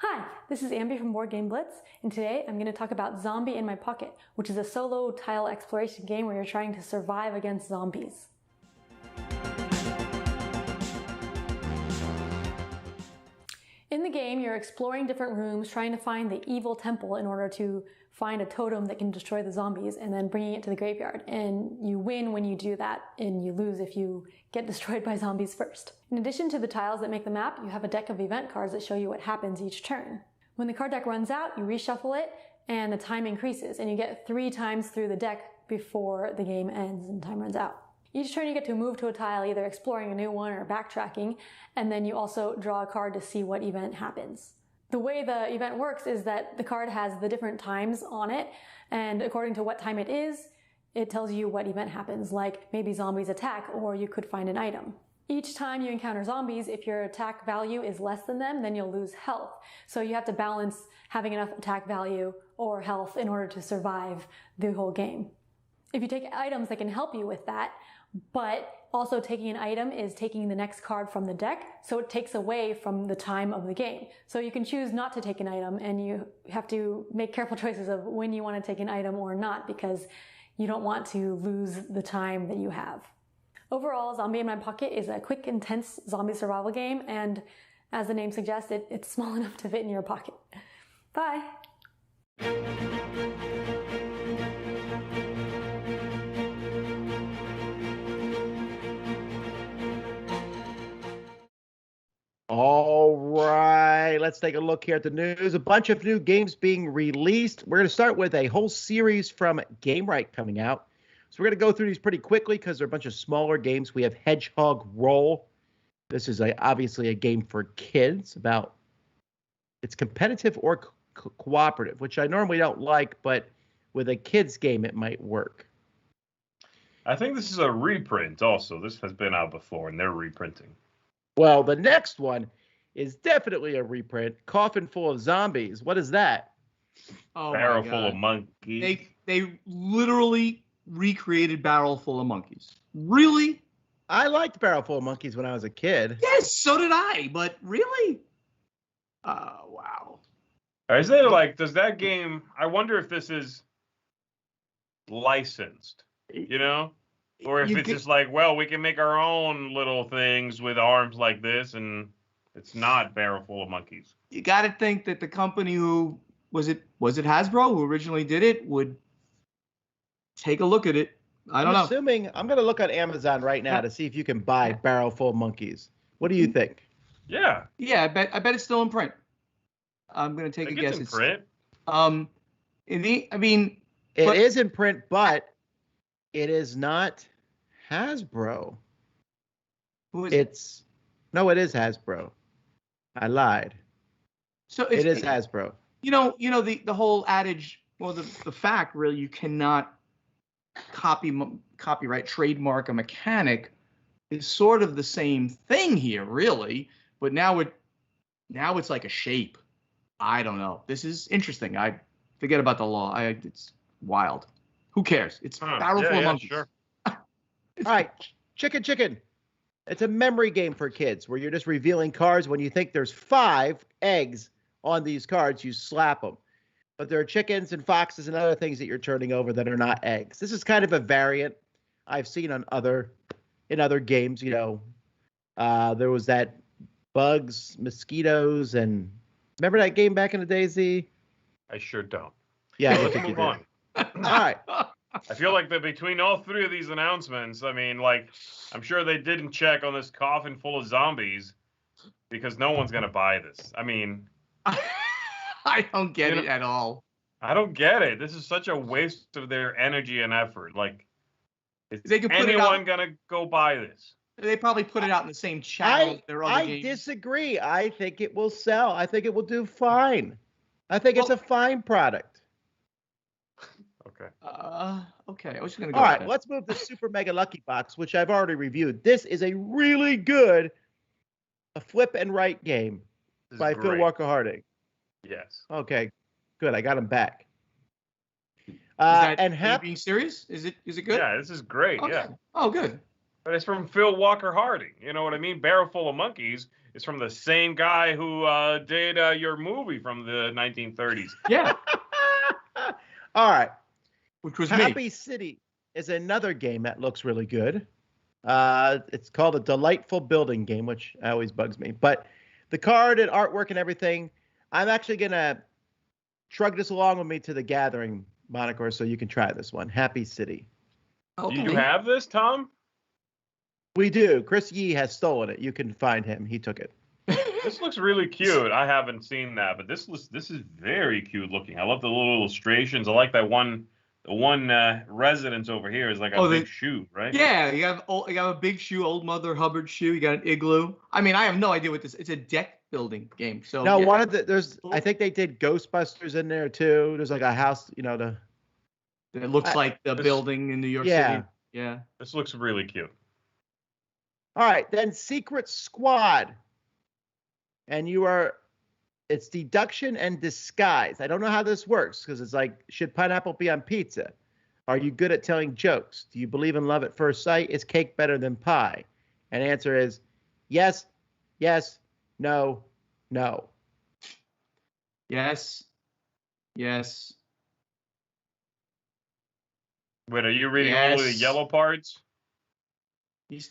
Hi, this is Ambi from Board Game Blitz, and today I'm going to talk about Zombie in My Pocket, which is a solo tile exploration game where you're trying to survive against zombies. In the game, you're exploring different rooms, trying to find the evil temple in order to find a totem that can destroy the zombies, and then bringing it to the graveyard. And you win when you do that, and you lose if you get destroyed by zombies first. In addition to the tiles that make the map, you have a deck of event cards that show you what happens each turn. When the card deck runs out, you reshuffle it, and the time increases, and you get 3 times through the deck before the game ends and time runs out. Each turn you get to move to a tile, either exploring a new one or backtracking, and then you also draw a card to see what event happens. The way the event works is that the card has the different times on it, and according to what time it is, it tells you what event happens, like maybe zombies attack, or you could find an item. Each time you encounter zombies, if your attack value is less than them, then you'll lose health. So you have to balance having enough attack value or health in order to survive the whole game. If you take items that can help you with that, but also taking an item is taking the next card from the deck, so it takes away from the time of the game. So you can choose not to take an item, and you have to make careful choices of when you want to take an item or not, because you don't want to lose the time that you have. Overall, Zombie in My Pocket is a quick, intense zombie survival game, and as the name suggests, it's small enough to fit in your pocket. Bye! All right, let's take a look here at the news. A bunch of new games being released. We're going to start with a whole series from GameRight coming out. So we're going to go through these pretty quickly because they're a bunch of smaller games. We have Hedgehog Roll. This is obviously a game for kids about it's competitive or cooperative, which I normally don't like, but with a kids game, it might work. I think this is a reprint also. This has been out before, and they're reprinting. Well, the next one is definitely a reprint. Coffin Full of Zombies. What is that? Oh, Barrel Full of Monkeys. They literally recreated Barrel Full of Monkeys. Really? I liked Barrel Full of Monkeys when I was a kid. Yes, so did I. But really? Wow. Is it like, does that game, I wonder if this is licensed, you know? Or if it's just like, well, we can make our own little things with arms like this, and it's not Barrel Full of Monkeys. You got to think that the company who was it Hasbro who originally did it would take a look at it. I don't know. Assuming I'm going to look on Amazon right now to see if you can buy Barrel Full of Monkeys. What do you think? Yeah. Yeah, I bet it's still in print. I'm going to take a guess. It's in print. It is in print, but it is not Hasbro. Who is No, it is Hasbro. I lied. So it is Hasbro. You know the whole adage. Well, the fact really, you cannot copyright trademark a mechanic is sort of the same thing here, really. But now it's like a shape. I don't know. This is interesting. I forget about the law. It's wild. Who cares? It's Barrel Full of Monkeys. Sure. All right, Chicken. It's a memory game for kids where you're just revealing cards. When you think there's 5 eggs on these cards, you slap them. But there are chickens and foxes and other things that you're turning over that are not eggs. This is kind of a variant I've seen in other games. You know, there was that bugs, mosquitoes, and remember that game back in the day, Z? I sure don't. Yeah, let's move on. All right. I feel like that between all 3 of these announcements, I mean, like, I'm sure they didn't check on this Coffin Full of Zombies because no one's going to buy this. I mean, I don't get it at all. I don't get it. This is such a waste of their energy and effort. Like, is anyone going to go buy this? They probably put it out in the same channel. I disagree. I think it will sell. I think it will do fine. I think it's a fine product. Okay. Okay. I was just gonna go. All right, let's move to Super Mega Lucky Box, which I've already reviewed. This is a really good flip and write game by Phil Walker Harding. Yes. Okay. Good. I got him back. Being serious? Is it good? Yeah, this is great. Okay. Yeah. Oh, good. But it's from Phil Walker Harding. You know what I mean? Barrel Full of Monkeys is from the same guy who did your movie from the 1930s. Yeah. All right. Which was Happy me. City is another game that looks really good. It's called a delightful building game, which always bugs me. But the card and artwork and everything, I'm actually going to shrug this along with me to the Gathering moniker so you can try this one. Happy City. Okay. Do you have this, Tom? We do. Chris Yee has stolen it. You can find him. He took it. This looks really cute. I haven't seen that, but this is very cute looking. I love the little illustrations. I like that one. The one residence over here is like a big shoe, right? Yeah, you have a big shoe, old Mother Hubbard shoe. You got an igloo. I mean, I have no idea what this. It's a deck building game. So no, yeah. one of the there's. I think they did Ghostbusters in there too. There's like a house, It looks like the building in New York City. Yeah. This looks really cute. All right, then Secret Squad. And it's deduction and disguise. I don't know how this works because it's like, should pineapple be on pizza? Are you good at telling jokes? Do you believe in love at first sight? Is cake better than pie? And the answer is yes, yes, no, no. Yes. Yes. Wait, are you reading only the yellow parts?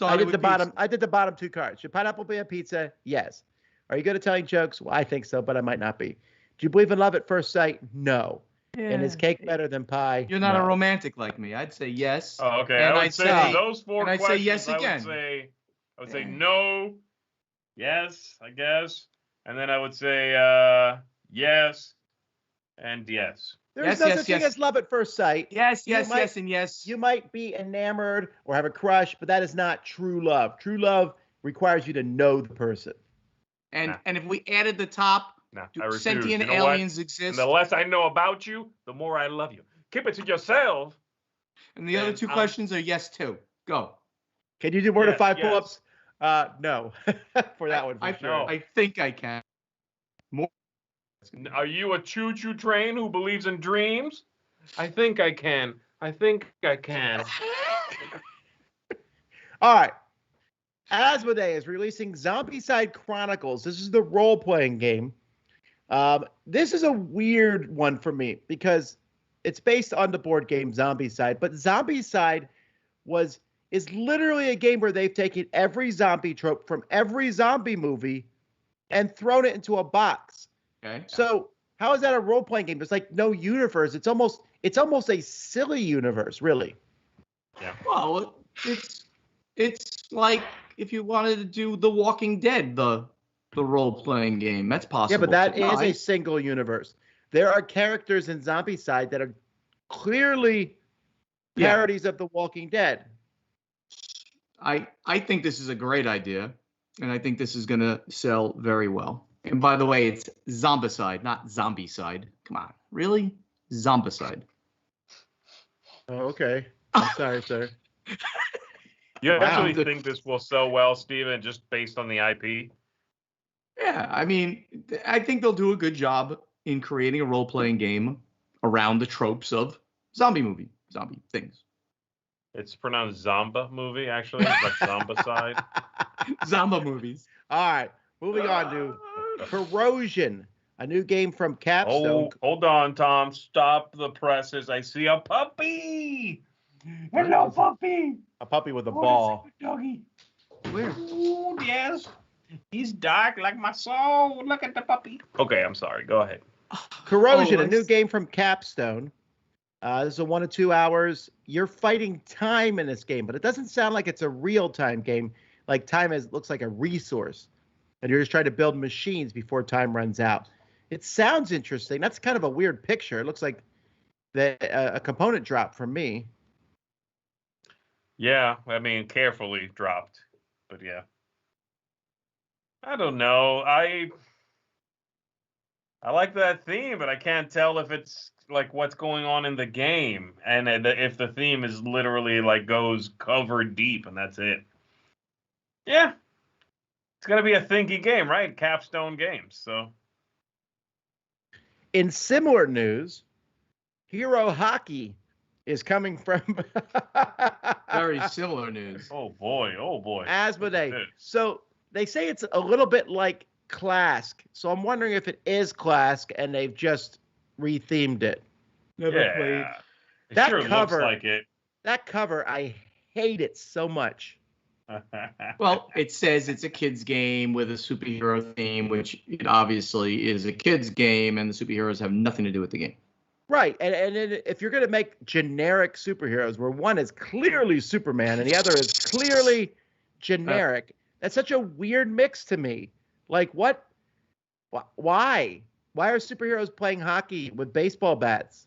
I did the bottom two cards. Should pineapple be a pizza? Yes. Are you good at telling jokes? Well, I think so, but I might not be. Do you believe in love at first sight? No. Yeah. And is cake better than pie? You're not No. a romantic like me. I'd say yes. Oh, okay. And I would say those four and I'd questions. say yes again. I would say no, yes, I guess, and then I would say yes, and yes. There's no such thing as love at first sight. Yes, yes, and yes. You might be enamored or have a crush, but that is not true love. True love requires you to know the person. And if we added the top, I refuse. sentient You know aliens what? exist. And the less I know about you, the more I love you. Keep it to yourself. And the other two questions are yes too. Go. Can you do more than 5 pull-ups? No, for that one. For sure. I think I can. More. Are you a choo-choo train who believes in dreams? I think I can. I think I can. All right. Asmodee is releasing Zombicide Chronicles. This is the role-playing game. This is a weird one for me because it's based on the board game Zombicide, but Zombicide is literally a game where they've taken every zombie trope from every zombie movie and thrown it into a box. Okay. So how is that a role-playing game? There's like no universe. It's almost a silly universe, really. Yeah. Well, it's like if you wanted to do The Walking Dead, the role-playing game. That's possible. Yeah, but that is a single universe. There are characters in Zombicide that are clearly parodies of The Walking Dead. I think this is a great idea, and I think this is going to sell very well. And by the way, it's Zombicide, not Zombicide. Come on, really? Zombicide. Oh, okay. I'm sorry, sir. You actually think this will sell well, Steven, just based on the IP? Yeah, I mean, I think they'll do a good job in creating a role-playing game around the tropes of zombie things. It's pronounced Zomba movie, actually. It's like Zombicide. Zomba movies. All right, moving on to Corrosion, a new game from Capstone. Oh, hold on, Tom. Stop the presses. I see a puppy. Hello, puppy. A puppy with a ball. Doggy. Where? Ooh, yes. He's dark like my soul. Look at the puppy. Okay, I'm sorry. Go ahead. Corrosion, a new game from Capstone. This is a 1 to 2 hours. You're fighting time in this game, but it doesn't sound like it's a real-time game. Like time looks like a resource, and you're just trying to build machines before time runs out. It sounds interesting. That's kind of a weird picture. It looks like a component drop from me. Yeah, I mean, carefully dropped, but yeah. I don't know. I like that theme, but I can't tell if it's like what's going on in the game, and if the theme is literally like goes cover deep, and that's it. Yeah, it's gonna be a thinky game, right? Capstone Games. So, in similar news, Hero Hockey is coming from very similar news. Oh boy. Asmodee. So they say it's a little bit like Clask. So I'm wondering if it is Clask and they've just rethemed it. Never played. It That sure cover- looks like it. That cover, I hate it so much. Well, it says it's a kid's game with a superhero theme, which it obviously is a kid's game, and the superheroes have nothing to do with the game. Right. And if you're going to make generic superheroes where one is clearly Superman and the other is clearly generic, that's such a weird mix to me. Like, what? Why? Why are superheroes playing hockey with baseball bats?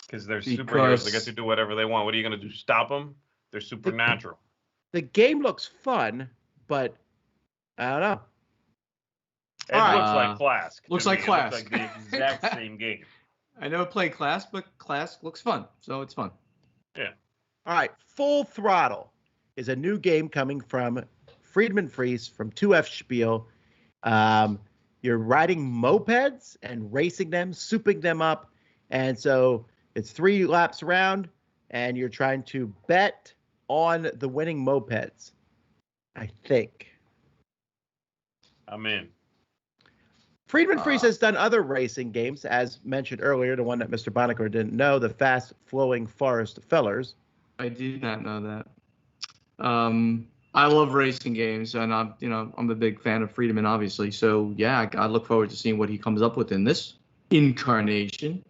Because they're superheroes. They get to do whatever they want. What are you going to do? Stop them? They're supernatural. The game looks fun, but I don't know. It looks like Clask. Looks to like me. Clask. It looks like the exact same game. I never played Clask, but Clask looks fun, so it's fun. Yeah. All right. Full Throttle is a new game coming from Friedman Fries from 2F Spiel. You're riding mopeds and racing them, souping them up. And so it's 3 laps around, and you're trying to bet on the winning mopeds, I think. I'm in. Friedman Fries has done other racing games, as mentioned earlier, the one that Mr. Bonacore didn't know, the Fast Flowing Forest Fellers. I did not know that. I love racing games, and I'm a big fan of Friedman, obviously. So yeah, I look forward to seeing what he comes up with in this incarnation.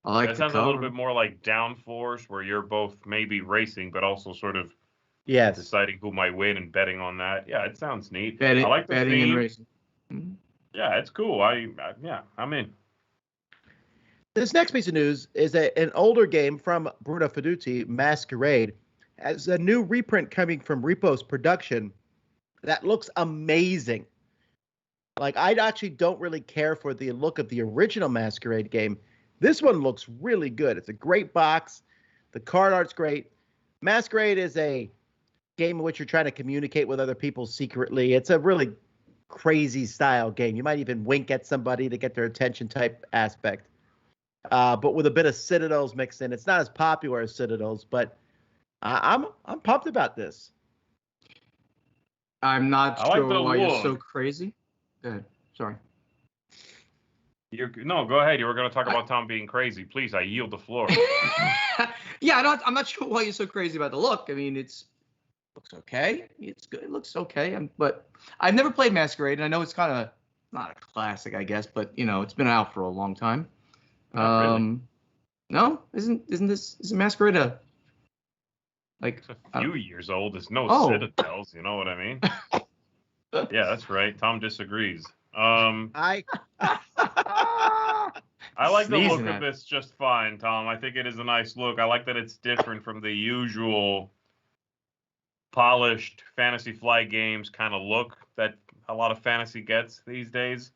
I like That sounds a little bit more like Downforce, where you're both maybe racing, but also sort of deciding who might win and betting on that. Yeah, it sounds neat. I like the betting theme. and racing. Mm-hmm. Yeah, it's cool. I'm in. This next piece of news is an older game from Bruno Fiduti, Masquerade, as a new reprint coming from Repos Production that looks amazing. Like, I actually don't really care for the look of the original Masquerade game. This one looks really good. It's a great box. The card art's great. Masquerade is a game in which you're trying to communicate with other people secretly. It's a really crazy style game. You might even wink at somebody to get their attention type aspect. But with a bit of Citadels mixed in. It's not as popular as Citadels, but I'm pumped about this. I'm not sure why you're so look. crazy. Go ahead. Sorry. No, go ahead. You were going to talk about Tom being crazy. Please, I yield the floor. Yeah, I'm not sure why you're so crazy about the look. I mean, looks okay. It's good. It looks okay. But I've never played Masquerade, and I know it's kind of not a classic, I guess, but it's been out for a long time. Really. No, isn't Masquerade it's a few years old. There's no Citadels. You know what I mean? Yeah, that's right. Tom disagrees. I like the look of this just fine, Tom. I think it is a nice look. I like that it's different from the usual polished Fantasy Flight games kind of look that a lot of fantasy gets these days.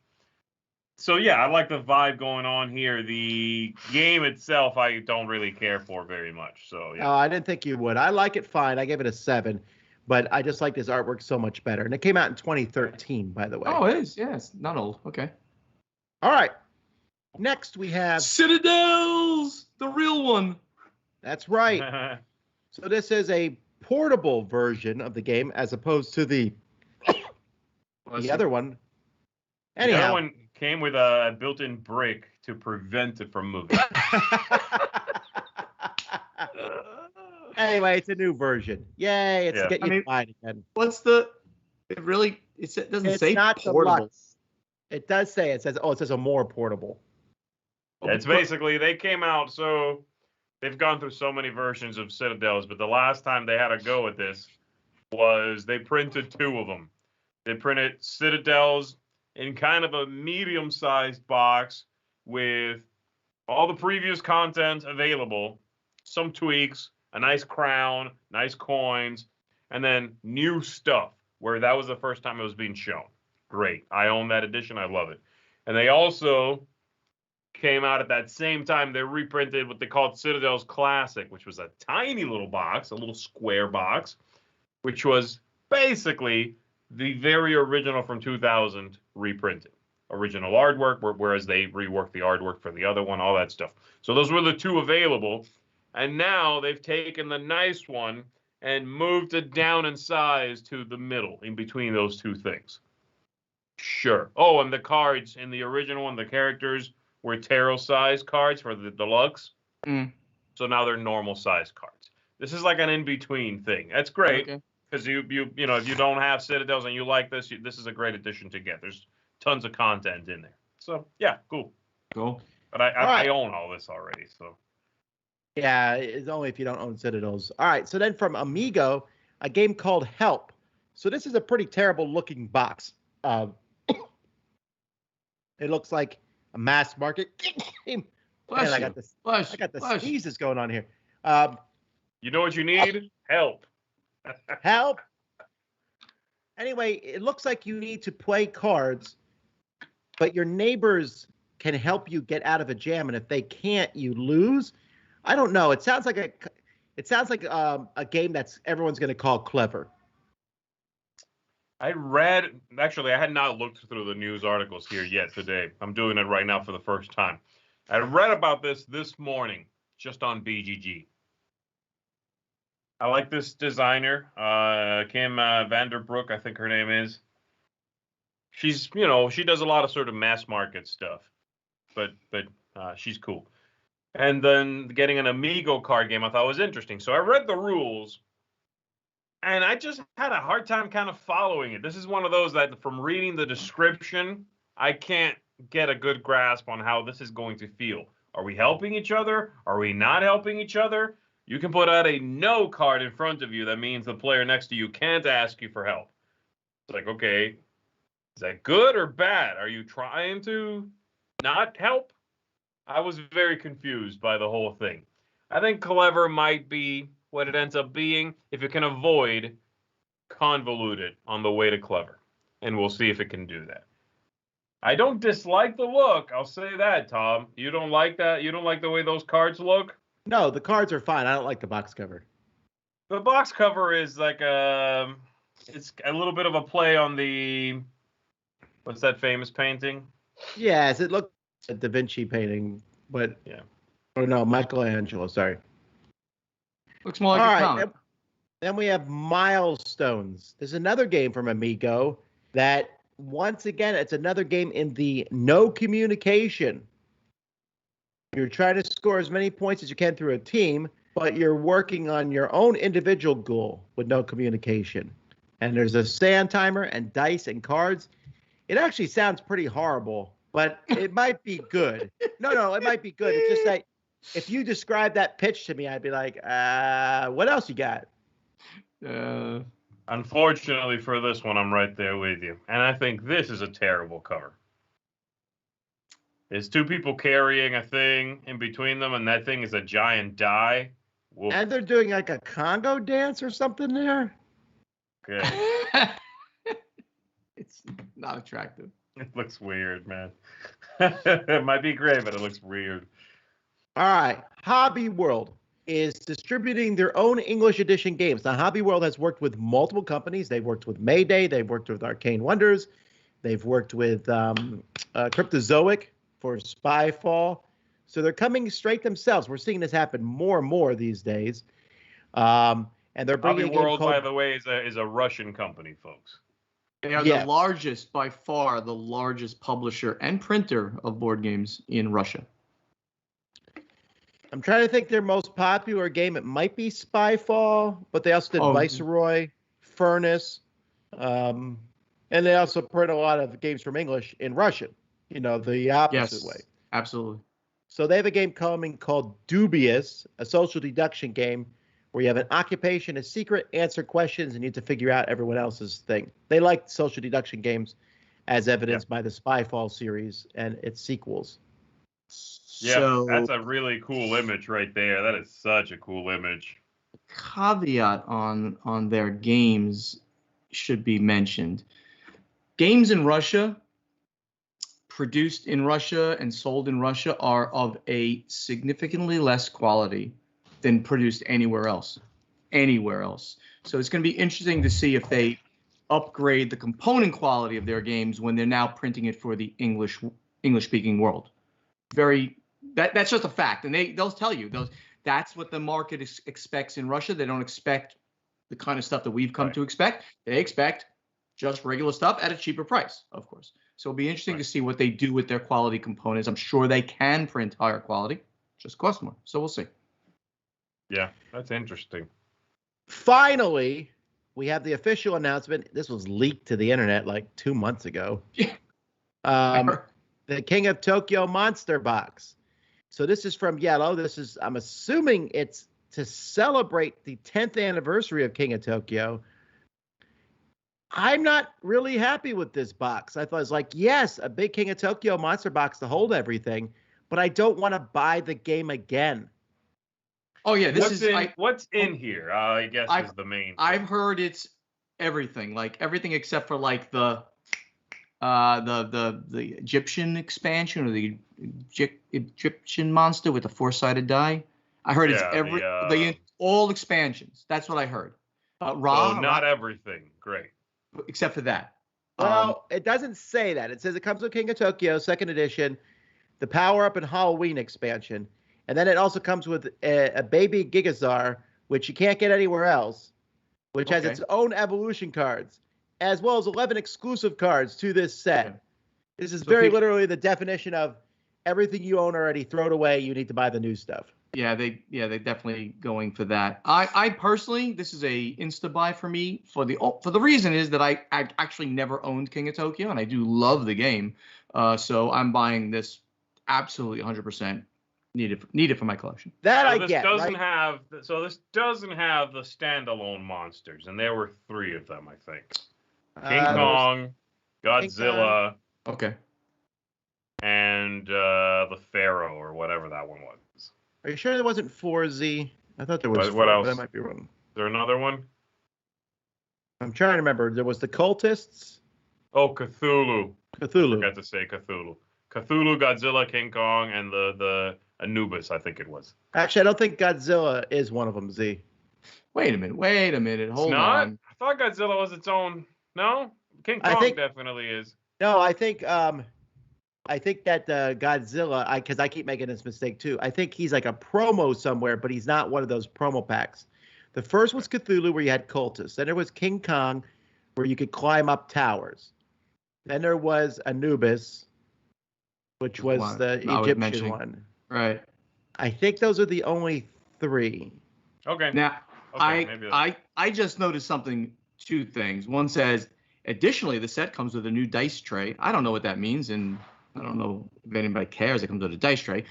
So yeah, I like the vibe going on here. The game itself, I don't really care for very much. So yeah. Oh, I didn't think you would. I like it fine. I gave it a 7, but I just like this artwork so much better. And it came out in 2013, by the way. Oh, it is. Yeah, it's not old. Okay. All right. Next we have Citadels, the real one. That's right. So this is a portable version of the game as opposed to the other one. Anyhow, the other one came with a built-in brick to prevent it from moving. Anyway, it's a new version. Yay! It's getting you fine again. What's the? It doesn't say not portable. Deluxe. It does say it says a more portable. It's basically they came out, so they've gone through so many versions of Citadels, but the last time they had a go at this was they printed 2 of them. They printed Citadels in kind of a medium-sized box with all the previous content available, some tweaks, a nice crown, nice coins, and then new stuff, where that was the first time it was being shown. Great. I own that edition. I love it. And they also came out at that same time. They reprinted what they called Citadel's Classic, which was a tiny little box, a little square box, which was basically the very original from 2000 reprinted. Original artwork, whereas they reworked the artwork for the other one, all that stuff. So those were the 2 available. And now they've taken the nice one and moved it down in size to the middle in between those two things. Sure. Oh, and the cards in the original one, the characters were tarot size cards for the deluxe. So now they're normal size cards. This is like an in-between thing. That's great because you know, if you don't have Citadels and you like this, this is a great addition to get. There's tons of content in there. So yeah, cool. But I own all this already, so. Yeah, it's only if you don't own Citadels. All right, so then from Amigo, a game called Help. So this is a pretty terrible looking box. It looks like a mass market game. Man, I got the sneezes going on here. You know what you need? Help. Help. Anyway, it looks like you need to play cards, but your neighbors can help you get out of a jam, and if they can't, you lose. I don't know. It sounds like a game that's everyone's going to call clever. I had not looked through the news articles here yet today. I'm doing it right now for the first time. I read about this morning, just on BGG. I like this designer, Kim Vanderbroek, I think her name is. She's, she does a lot of sort of mass market stuff, but she's cool. And then getting an Amigo card game I thought was interesting. So I read the rules, and I just had a hard time kind of following it. This is one of those that from reading the description, I can't get a good grasp on how this is going to feel. Are we helping each other? Are we not helping each other? You can put out a no card in front of you. That means the player next to you can't ask you for help. It's like, okay, is that good or bad? Are you trying to not help? I was very confused by the whole thing. I think clever might be what it ends up being if it can avoid convoluted on the way to clever. And we'll see if it can do that. I don't dislike the look. I'll say that, Tom. You don't like that? You don't like the way those cards look? No, the cards are fine. I don't like the box cover. The box cover is like it's a little bit of a play on the, what's that famous painting? Yes, it looks like a Da Vinci painting, but yeah. Or no, Michelangelo, sorry. Looks more like a comic. Then we have Milestones. There's another game from Amigo that, once again, it's another game in the no communication. You're trying to score as many points as you can through a team, but you're working on your own individual goal with no communication. And there's a sand timer and dice and cards. It actually sounds pretty horrible, but it might be good. No, it might be good. It's just that if you describe that pitch to me, I'd be like, what else you got? Unfortunately for this one, I'm right there with you. And I think this is a terrible cover. There's two people carrying a thing in between them, and that thing is a giant die. Woof. And they're doing like a Congo dance or something there. Good. It's not attractive. It looks weird, man. It might be great, but it looks weird. All right. Hobby World is distributing their own English edition games. Now, Hobby World has worked with multiple companies. They've worked with Mayday. They've worked with Arcane Wonders. They've worked with Cryptozoic for Spyfall. So they're coming straight themselves. We're seeing this happen more and more these days. And they're bringing Hobby World, by the way, is a Russian company, folks. They are the largest, by far, the largest publisher and printer of board games in Russia. I'm trying to think their most popular game. It might be Spyfall, but they also did Viceroy, Furnace, and they also print a lot of games from English in Russian. The opposite way. Absolutely. So they have a game coming called Dubious, a social deduction game where you have an occupation, a secret, answer questions, and you have to figure out everyone else's thing. They like social deduction games, as evidenced by the Spyfall series and its sequels. Yeah, that's a really cool image right there. That is such a cool image. Caveat on their games should be mentioned. Games in Russia, produced in Russia and sold in Russia, are of a significantly less quality than produced anywhere else. So it's going to be interesting to see if they upgrade the component quality of their games when they're now printing it for the English-speaking world. That's just a fact, and they'll tell you that's what the market expects in Russia. They don't expect the kind of stuff that we've come to expect. They expect just regular stuff at a cheaper price, of course. So it'll be interesting to see what they do with their quality components. I'm sure they can print higher quality, just cost more. So we'll see. Yeah, that's interesting. Finally, we have the official announcement. This was leaked to the internet like 2 months ago. The King of Tokyo Monster Box. So this is from Yellow. I'm assuming it's to celebrate the 10th anniversary of King of Tokyo. I'm not really happy with this box. I thought it was like, yes, a big King of Tokyo Monster Box to hold everything, but I don't want to buy the game again. Oh yeah, what's in here? I guess is the main. I've heard it's everything, like everything except for like the Egyptian expansion or the Egyptian monster with the 4-sided die. I heard it's all expansions. That's what I heard. Not everything. Great. Except for that. Well, it doesn't say that. It says it comes with King of Tokyo, 2nd edition, the Power Up and Halloween expansion. And then it also comes with a baby Gigazar, which you can't get anywhere else, which has its own evolution cards, as well as 11 exclusive cards to this set. Okay. This is literally the definition of everything you own already, throw it away. You need to buy the new stuff. Yeah, they're definitely going for that. I personally, this is a insta buy for me for the reason is that I actually never owned King of Tokyo and I do love the game. So I'm buying this absolutely 100%. Needed for my collection. This doesn't have the standalone monsters, and there were 3 of them, I think. King Kong, Godzilla, and the Pharaoh or whatever that one was. Are you sure there wasn't 4Z? I thought there was. What else? But I might be wrong. Is there another one? I'm trying to remember. There was the Cultists. Oh, Cthulhu. I forgot to say Cthulhu. Cthulhu, Godzilla, King Kong, and the Anubis, I think it was. Actually, I don't think Godzilla is one of them, Z. Wait a minute. Hold on. I thought Godzilla was its own. No? King Kong definitely is. No, I think that Godzilla, because I keep making this mistake too. I think he's like a promo somewhere, but he's not one of those promo packs. The first was Cthulhu, where you had cultists. Then there was King Kong, where you could climb up towers. Then there was Anubis, which was the Egyptian one. Right. I think those are the only 3. Okay. Now, I just noticed 2 things. One says, additionally, the set comes with a new dice tray. I don't know what that means, and I don't know if anybody cares. It comes with a dice tray.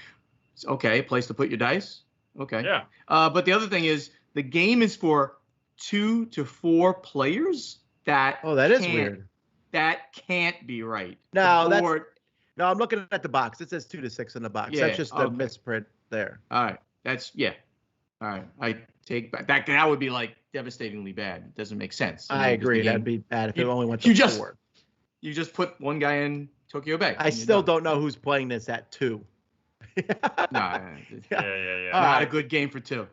It's okay, place to put your dice. Okay. Yeah. But the other thing is, the game is for 2 to 4 players. That is weird. That can't be right. No, I'm looking at the box. It says 2 to 6 in the box. That's just a misprint there. All right. All right. I take back that would be like devastatingly bad. It doesn't make sense. I agree. That'd be bad if it only went to 4. You just put one guy in Tokyo Bay. I still don't know who's playing this at 2. Yeah. Not a good game for 2.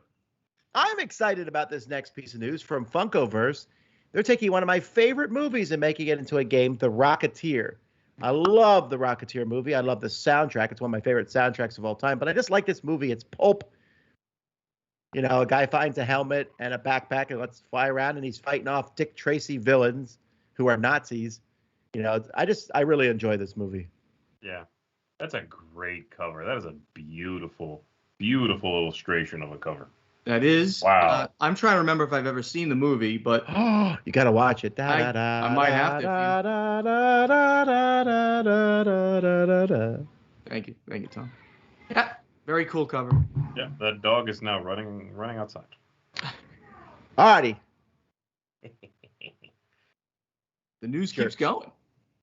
I'm excited about this next piece of news from Funkoverse. They're taking one of my favorite movies and making it into a game, The Rocketeer. I love the Rocketeer movie. I love the soundtrack. It's one of my favorite soundtracks of all time. But I just like this movie. It's pulp. You know, a guy finds a helmet and a backpack and lets fly around, and he's fighting off Dick Tracy villains who are Nazis. You know, I really enjoy this movie. Yeah, that's a great cover. That is a beautiful, beautiful illustration of a cover. That is. Wow. I'm trying to remember if I've ever seen the movie, but you got to watch it. I might have to. Thank you, Tom. Yeah, very cool cover. Yeah, that dog is now running outside. Alrighty. The news keeps going.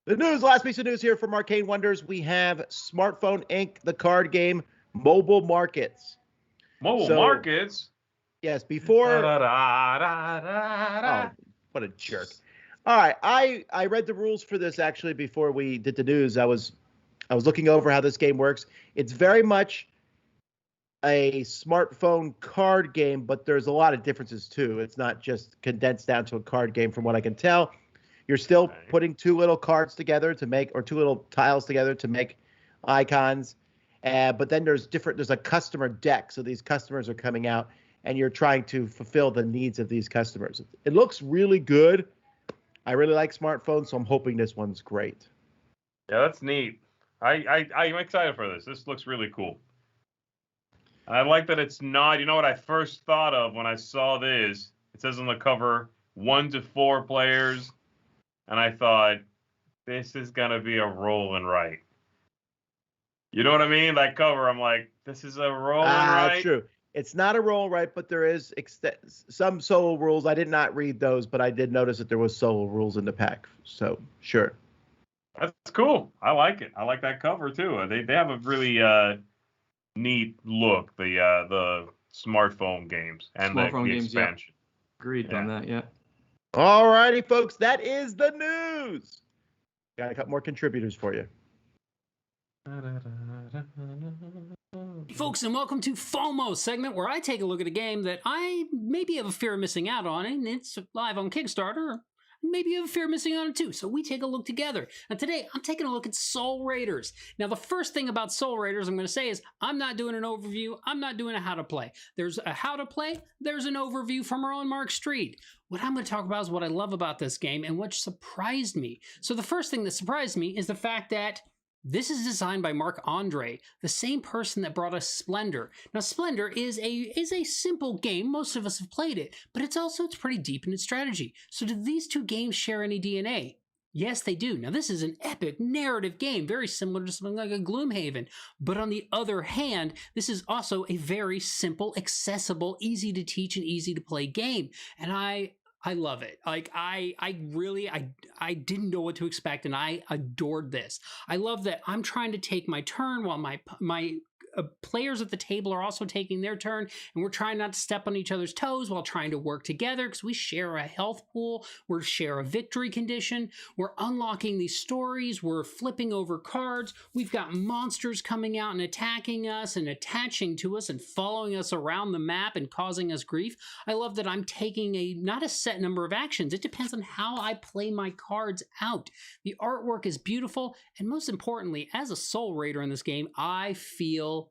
The last piece of news here from Arcane Wonders. We have Smartphone Inc., the card game, Mobile Markets. Markets? Yes, before. Oh, what a jerk. All right, I read the rules for this actually before we did the news. I was looking over how this game works. It's very much a smartphone card game, but there's a lot of differences too. It's not just condensed down to a card game from what I can tell. You're still putting 2 little cards together to make, or 2 little tiles together to make icons. But then there's a customer deck. So these customers are coming out and you're trying to fulfill the needs of these customers. It looks really good. I really like smartphones, so I'm hoping this one's great. Yeah, that's neat. I'm excited for this. This looks really cool. And I like that it's not, you know what I first thought of when I saw this? It says on the cover 1 to 4 players. And I thought, this is going to be a roll and write. You know what I mean? That cover, I'm like, this is a roll and write. That's true. It's not a roll, right? But there is some solo rules. I did not read those, but I did notice that there was solo rules in the pack. So, sure. That's cool. I like it. I like that cover, too. They have a really neat look, the smartphone games and the expansion. Yeah. Agreed on that, yeah. All righty, folks. That is the news. Got a couple more contributors for you. Hey folks, and welcome to FOMO segment, where I take a look at a game that I maybe have a fear of missing out on, and it's live on Kickstarter. Maybe you have a fear of missing out on it too, so we take a look together. And today, I'm taking a look at Soul Raiders. Now, the first thing about Soul Raiders I'm going to say is I'm not doing an overview. I'm not doing a how to play. There's a how to play. There's an overview from our own Mark Street. What I'm going to talk about is what I love about this game and what surprised me. So the first thing that surprised me is the fact that this is designed by Marc Andre, the same person that brought us Splendor. Now, Splendor is a simple game. Most of us have played it, but it's pretty deep in its strategy. So do these two games share any DNA? Yes, they do. Now, this is an epic narrative game, very similar to something like a Gloomhaven. But on the other hand, this is also a very simple, accessible, easy to teach and easy to play game. And I love it. Like, I didn't know what to expect, and I adored this. I love that I'm trying to take my turn while my players at the table are also taking their turn, and we're trying not to step on each other's toes while trying to work together because we share a health pool, we share a victory condition, we're unlocking these stories, we're flipping over cards, we've got monsters coming out and attacking us and attaching to us and following us around the map and causing us grief. I love that I'm taking not a set number of actions. It depends on how I play my cards out. The artwork is beautiful, and most importantly, as a Soul Raider in this game, I feel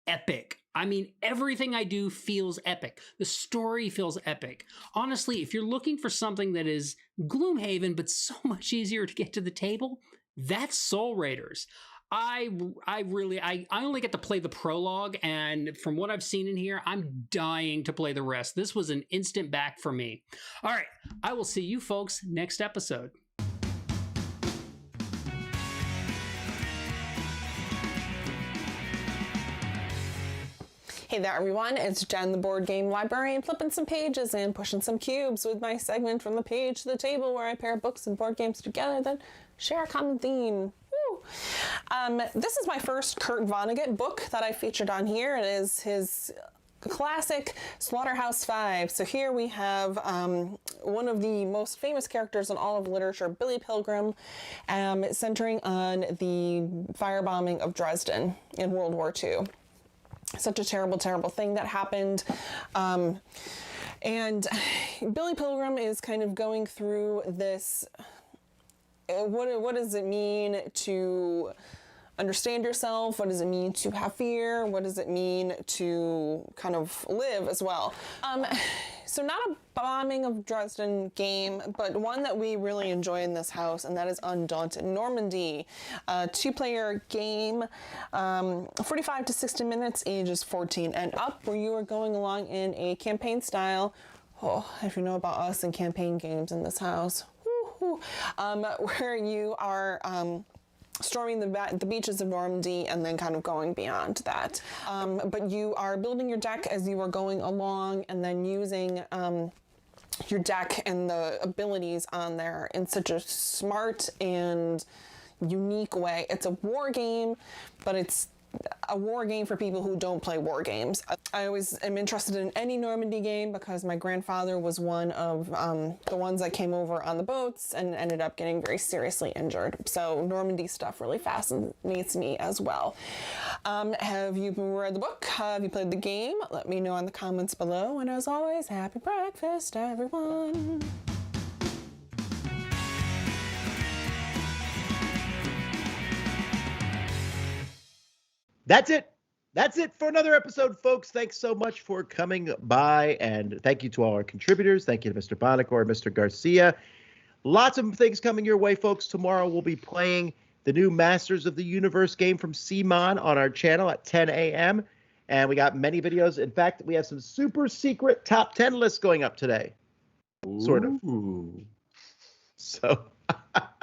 epic. I mean, everything I do feels epic. The story feels epic. Honestly, if you're looking for something that is Gloomhaven, but so much easier to get to the table, that's Soul Raiders. I only get to play the prologue, and from what I've seen in here, I'm dying to play the rest. This was an instant back for me. All right, I will see you folks next episode. Hey there everyone, it's Jen, the board game librarian, flipping some pages and pushing some cubes with my segment From the Page to the Table, where I pair books and board games together that share a common theme. Woo. This is my first Kurt Vonnegut book that I featured on here. It is his classic Slaughterhouse 5. So here we have one of the most famous characters in all of literature, Billy Pilgrim, centering on the firebombing of Dresden in World War II. Such a terrible, terrible thing that happened. And Billy Pilgrim is kind of going through this, what does it mean to understand yourself? What does it mean to have fear? What does it mean to kind of live as well? So not a bombing of Dresden game, but one that we really enjoy in this house, and that is Undaunted Normandy. A 2-player game, 45 to 60 minutes, ages 14 and up, where you are going along in a campaign style. Oh, if you know about us and campaign games in this house. Where you are storming the beaches of Normandy and then kind of going beyond that. But you are building your deck as you are going along, and then using your deck and the abilities on there in such a smart and unique way. It's a war game, but it's a war game for people who don't play war games. I always am interested in any Normandy game because my grandfather was one of the ones that came over on the boats and ended up getting very seriously injured. So Normandy stuff really fascinates me as well. Have you read the book? Have you played the game? Let me know in the comments below. And as always, happy breakfast, everyone. That's it That's it for another episode, folks. Thanks so much for coming by, and thank you to all our contributors. Thank you to Mr. Bonacor, Mr. Garcia. Lots of things coming your way, folks. Tomorrow we'll be playing the new Masters of the Universe game from CMON on our channel at 10 a.m. And we got many videos. In fact, we have some super secret top 10 lists going up today. Sort of. So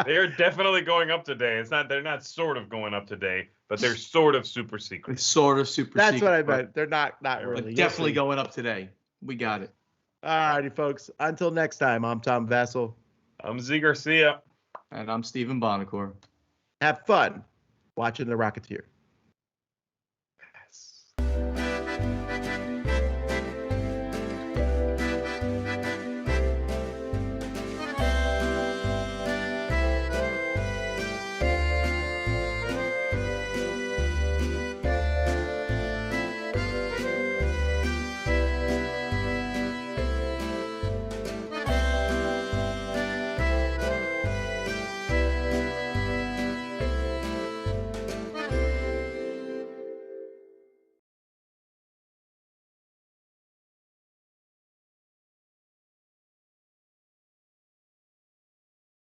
they're definitely going up today. They're not sort of going up today, but they're sort of super secret. It's sort of super that's secret. what I meant. They're not really. But definitely going up today. We got it. All righty, folks. Until next time, I'm Tom Vassell. I'm Z Garcia. And I'm Stephen Bonacor. Have fun watching The Rocketeer.